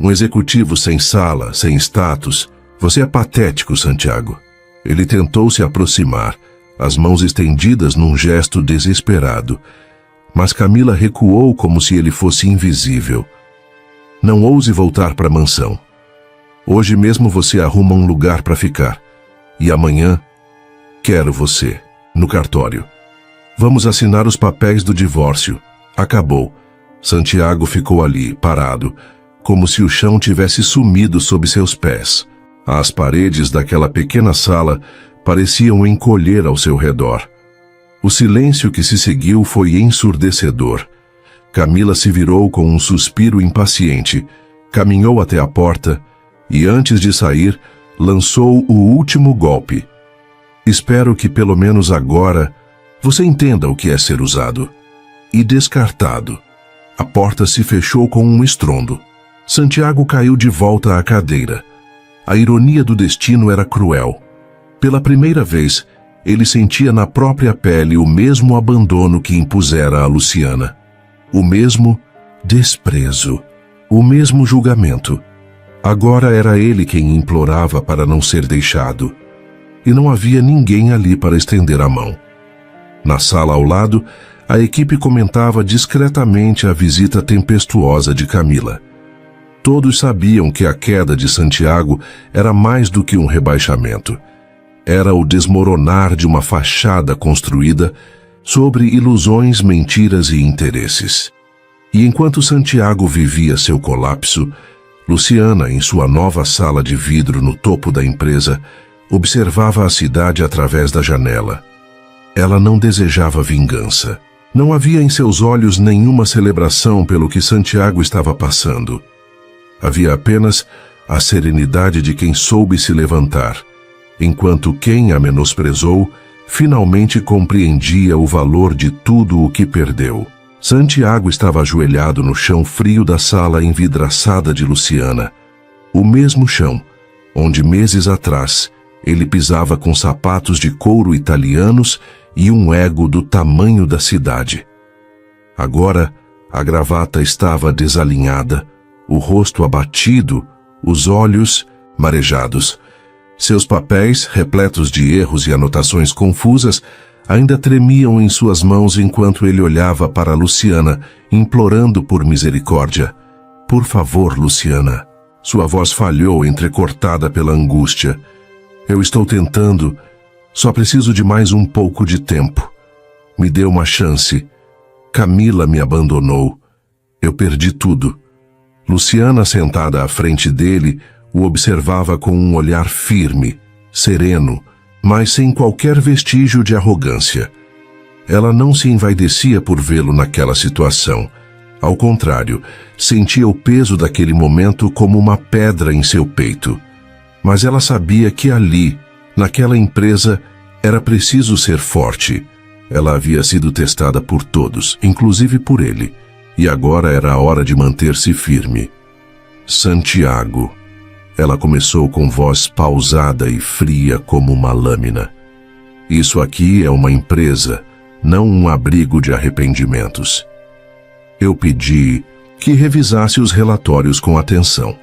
Um executivo sem sala, sem status. Você é patético, Santiago. Ele tentou se aproximar, as mãos estendidas num gesto desesperado. Mas Camila recuou como se ele fosse invisível. Não ouse voltar para a mansão. Hoje mesmo você arruma um lugar para ficar. E amanhã, quero você, no cartório. Vamos assinar os papéis do divórcio. Acabou. Santiago ficou ali, parado, como se o chão tivesse sumido sob seus pés. As paredes daquela pequena sala pareciam encolher ao seu redor. O silêncio que se seguiu foi ensurdecedor. Camila se virou com um suspiro impaciente, caminhou até a porta e, antes de sair, lançou o último golpe. Espero que pelo menos agora você entenda o que é ser usado. E descartado. A porta se fechou com um estrondo. Santiago caiu de volta à cadeira. A ironia do destino era cruel. Pela primeira vez, ele sentia na própria pele o mesmo abandono que impusera a Luciana. O mesmo desprezo. O mesmo julgamento. Agora era ele quem implorava para não ser deixado. E não havia ninguém ali para estender a mão. Na sala ao lado, a equipe comentava discretamente a visita tempestuosa de Camila. Todos sabiam que a queda de Santiago era mais do que um rebaixamento. Era o desmoronar de uma fachada construída sobre ilusões, mentiras e interesses. E enquanto Santiago vivia seu colapso, Luciana, em sua nova sala de vidro no topo da empresa, observava a cidade através da janela. Ela não desejava vingança. Não havia em seus olhos nenhuma celebração pelo que Santiago estava passando. Havia apenas a serenidade de quem soube se levantar, enquanto quem a menosprezou finalmente compreendia o valor de tudo o que perdeu. Santiago estava ajoelhado no chão frio da sala envidraçada de Luciana, o mesmo chão onde meses atrás ele pisava com sapatos de couro italianos e um ego do tamanho da cidade. Agora, a gravata estava desalinhada, o rosto abatido, os olhos marejados. Seus papéis, repletos de erros e anotações confusas, ainda tremiam em suas mãos enquanto ele olhava para Luciana, implorando por misericórdia. Por favor, Luciana. Sua voz falhou, entrecortada pela angústia. Eu estou tentando. Só preciso de mais um pouco de tempo. Me dê uma chance. Camila me abandonou. Eu perdi tudo. Luciana, sentada à frente dele, o observava com um olhar firme, sereno, mas sem qualquer vestígio de arrogância. Ela não se envaidecia por vê-lo naquela situação. Ao contrário, sentia o peso daquele momento como uma pedra em seu peito. Mas ela sabia que ali, naquela empresa, era preciso ser forte. Ela havia sido testada por todos, inclusive por ele, e agora era a hora de manter-se firme. Santiago. Ela começou com voz pausada e fria como uma lâmina. Isso aqui é uma empresa, não um abrigo de arrependimentos. Eu pedi que revisasse os relatórios com atenção.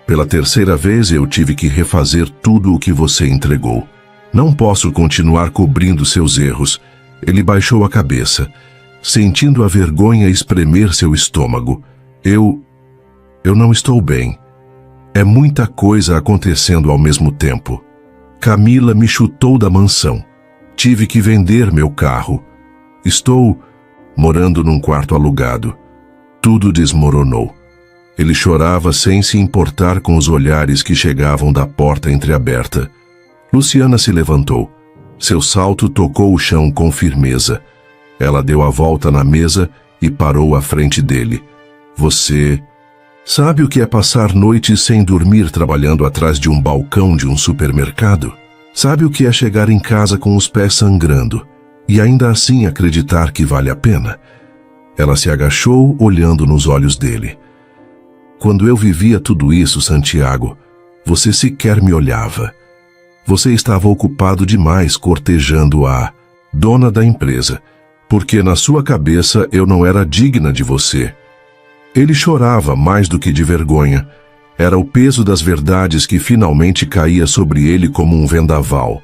Pela terceira vez eu tive que refazer tudo o que você entregou. Não posso continuar cobrindo seus erros. Ele baixou a cabeça, sentindo a vergonha espremer seu estômago. Eu não estou bem. É muita coisa acontecendo ao mesmo tempo. Camila me chutou da mansão. Tive que vender meu carro. Estou morando num quarto alugado. Tudo desmoronou. Ele chorava sem se importar com os olhares que chegavam da porta entreaberta. Luciana se levantou. Seu salto tocou o chão com firmeza. Ela deu a volta na mesa e parou à frente dele. Você sabe o que é passar noites sem dormir trabalhando atrás de um balcão de um supermercado? Sabe o que é chegar em casa com os pés sangrando e ainda assim acreditar que vale a pena? Ela se agachou, olhando nos olhos dele. Quando eu vivia tudo isso, Santiago, você sequer me olhava. Você estava ocupado demais cortejando a dona da empresa, porque na sua cabeça eu não era digna de você. Ele chorava mais do que de vergonha. Era o peso das verdades que finalmente caía sobre ele como um vendaval.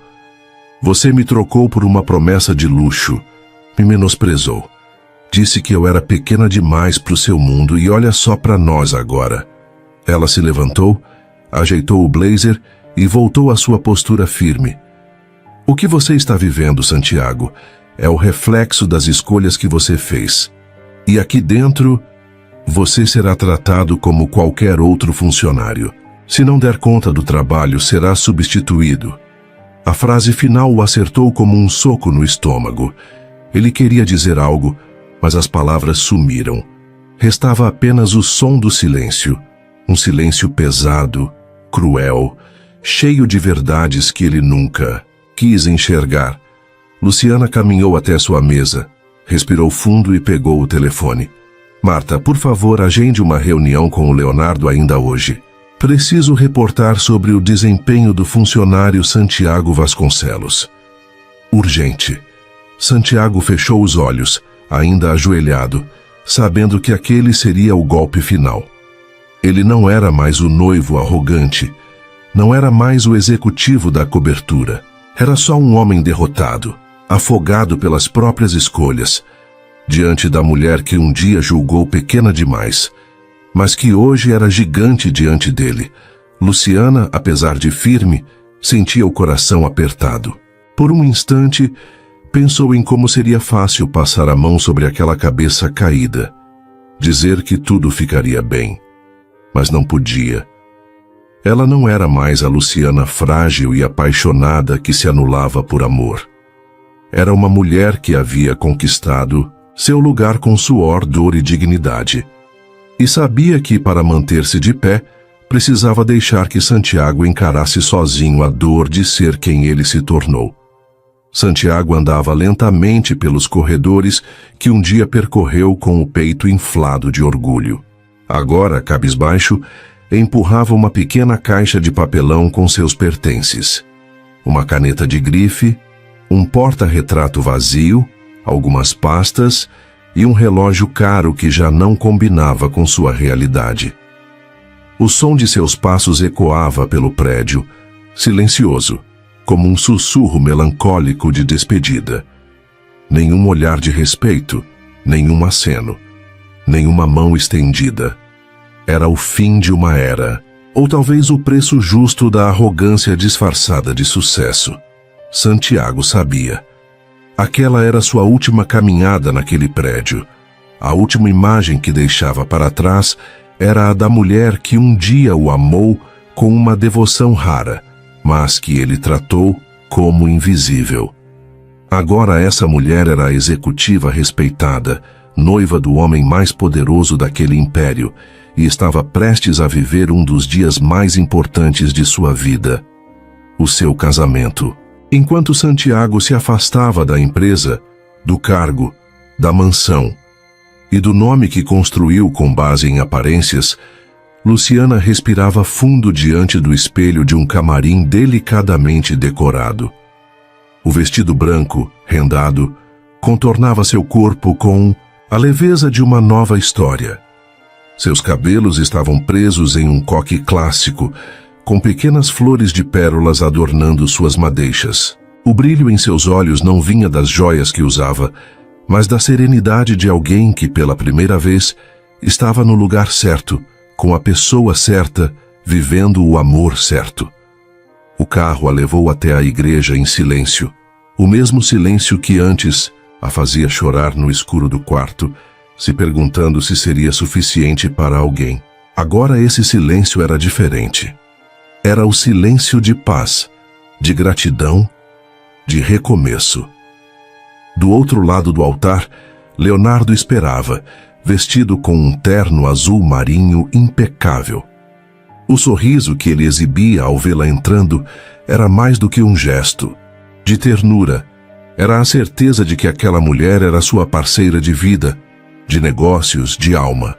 Você me trocou por uma promessa de luxo. Me menosprezou. Disse que eu era pequena demais para o seu mundo e olha só para nós agora. Ela se levantou, ajeitou o blazer e voltou à sua postura firme. O que você está vivendo, Santiago, é o reflexo das escolhas que você fez. E aqui dentro, você será tratado como qualquer outro funcionário. Se não der conta do trabalho, será substituído. A frase final o acertou como um soco no estômago. Ele queria dizer algo, mas as palavras sumiram. Restava apenas o som do silêncio. Um silêncio pesado, cruel, cheio de verdades que ele nunca quis enxergar. Luciana caminhou até sua mesa, respirou fundo e pegou o telefone. Marta, por favor, agende uma reunião com o Leonardo ainda hoje. Preciso reportar sobre o desempenho do funcionário Santiago Vasconcelos. Urgente. Santiago fechou os olhos, ainda ajoelhado, sabendo que aquele seria o golpe final. Ele não era mais o noivo arrogante, não era mais o executivo da cobertura. Era só um homem derrotado, afogado pelas próprias escolhas, diante da mulher que um dia julgou pequena demais, mas que hoje era gigante diante dele. Luciana, apesar de firme, sentia o coração apertado. Por um instante, pensou em como seria fácil passar a mão sobre aquela cabeça caída, dizer que tudo ficaria bem. Mas não podia. Ela não era mais a Luciana frágil e apaixonada que se anulava por amor. Era uma mulher que havia conquistado seu lugar com suor, dor e dignidade. E sabia que, para manter-se de pé, precisava deixar que Santiago encarasse sozinho a dor de ser quem ele se tornou. Santiago andava lentamente pelos corredores que um dia percorreu com o peito inflado de orgulho. Agora, cabisbaixo, empurrava uma pequena caixa de papelão com seus pertences. Uma caneta de grife, um porta-retrato vazio, algumas pastas e um relógio caro que já não combinava com sua realidade. O som de seus passos ecoava pelo prédio, silencioso, como um sussurro melancólico de despedida. Nenhum olhar de respeito, nenhum aceno, nenhuma mão estendida. Era o fim de uma era, ou talvez o preço justo da arrogância disfarçada de sucesso. Santiago sabia. Aquela era sua última caminhada naquele prédio. A última imagem que deixava para trás era a da mulher que um dia o amou com uma devoção rara, mas que ele tratou como invisível. Agora essa mulher era a executiva respeitada, noiva do homem mais poderoso daquele império, e estava prestes a viver um dos dias mais importantes de sua vida, o seu casamento. Enquanto Santiago se afastava da empresa, do cargo, da mansão e do nome que construiu com base em aparências, Luciana respirava fundo diante do espelho de um camarim delicadamente decorado. O vestido branco, rendado, contornava seu corpo com a leveza de uma nova história. Seus cabelos estavam presos em um coque clássico, com pequenas flores de pérolas adornando suas madeixas. O brilho em seus olhos não vinha das joias que usava, mas da serenidade de alguém que, pela primeira vez, estava no lugar certo, com a pessoa certa, vivendo o amor certo. O carro a levou até a igreja em silêncio, o mesmo silêncio que antes a fazia chorar no escuro do quarto, se perguntando se seria suficiente para alguém. Agora esse silêncio era diferente. Era o silêncio de paz, de gratidão, de recomeço. Do outro lado do altar, Leonardo esperava, vestido com um terno azul marinho impecável. O sorriso que ele exibia ao vê-la entrando era mais do que um gesto de ternura. Era a certeza de que aquela mulher era sua parceira de vida, de negócios, de alma.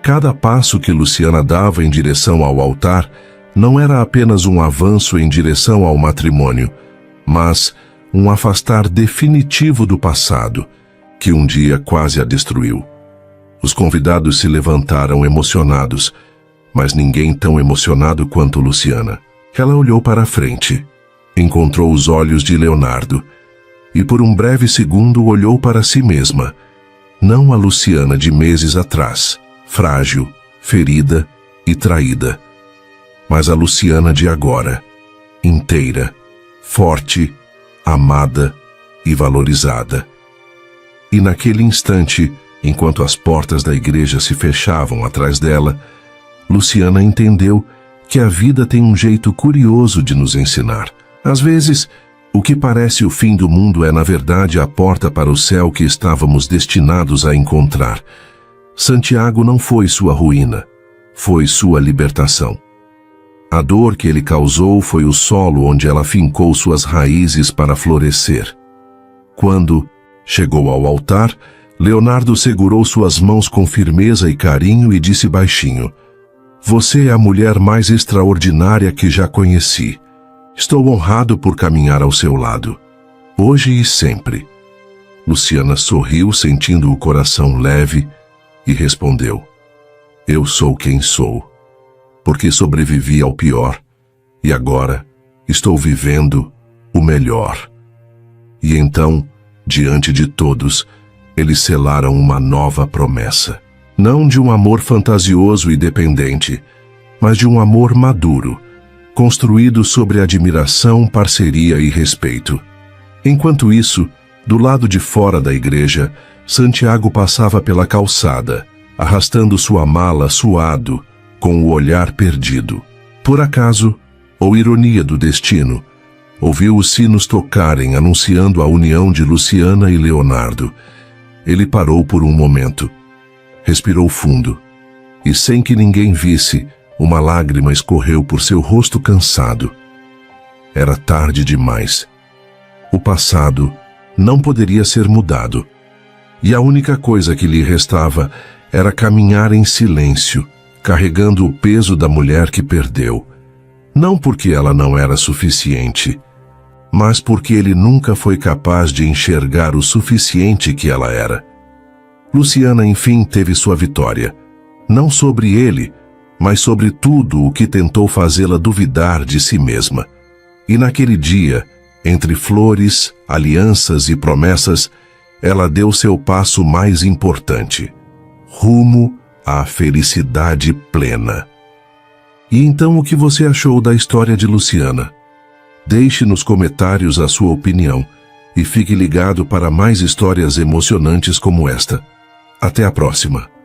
Cada passo que Luciana dava em direção ao altar não era apenas um avanço em direção ao matrimônio, mas um afastar definitivo do passado, que um dia quase a destruiu. Os convidados se levantaram emocionados, mas ninguém tão emocionado quanto Luciana. Ela olhou para a frente, encontrou os olhos de Leonardo, e por um breve segundo olhou para si mesma, não a Luciana de meses atrás, frágil, ferida e traída, mas a Luciana de agora, inteira, forte, amada e valorizada. E naquele instante, enquanto as portas da igreja se fechavam atrás dela, Luciana entendeu que a vida tem um jeito curioso de nos ensinar. Às vezes, o que parece o fim do mundo é, na verdade, a porta para o céu que estávamos destinados a encontrar. Santiago não foi sua ruína, foi sua libertação. A dor que ele causou foi o solo onde ela fincou suas raízes para florescer. Quando chegou ao altar, Leonardo segurou suas mãos com firmeza e carinho e disse baixinho: "Você é a mulher mais extraordinária que já conheci. Estou honrado por caminhar ao seu lado, hoje e sempre." Luciana sorriu, sentindo o coração leve, e respondeu: "Eu sou quem sou, porque sobrevivi ao pior, e agora estou vivendo o melhor." E então, diante de todos, eles selaram uma nova promessa. Não de um amor fantasioso e dependente, mas de um amor maduro, construído sobre admiração, parceria e respeito. Enquanto isso, do lado de fora da igreja, Santiago passava pela calçada, arrastando sua mala suado, com o olhar perdido. Por acaso, ou ironia do destino, ouviu os sinos tocarem anunciando a união de Luciana e Leonardo. Ele parou por um momento, respirou fundo, e sem que ninguém visse, uma lágrima escorreu por seu rosto cansado. Era tarde demais. O passado não poderia ser mudado, e a única coisa que lhe restava era caminhar em silêncio, carregando o peso da mulher que perdeu. Não porque ela não era suficiente, mas porque ele nunca foi capaz de enxergar o suficiente que ela era. Luciana, enfim, teve sua vitória, não sobre ele, mas sobre tudo o que tentou fazê-la duvidar de si mesma. E naquele dia, entre flores, alianças e promessas, ela deu seu passo mais importante, rumo à felicidade plena. E então, o que você achou da história de Luciana? Deixe nos comentários a sua opinião e fique ligado para mais histórias emocionantes como esta. Até a próxima!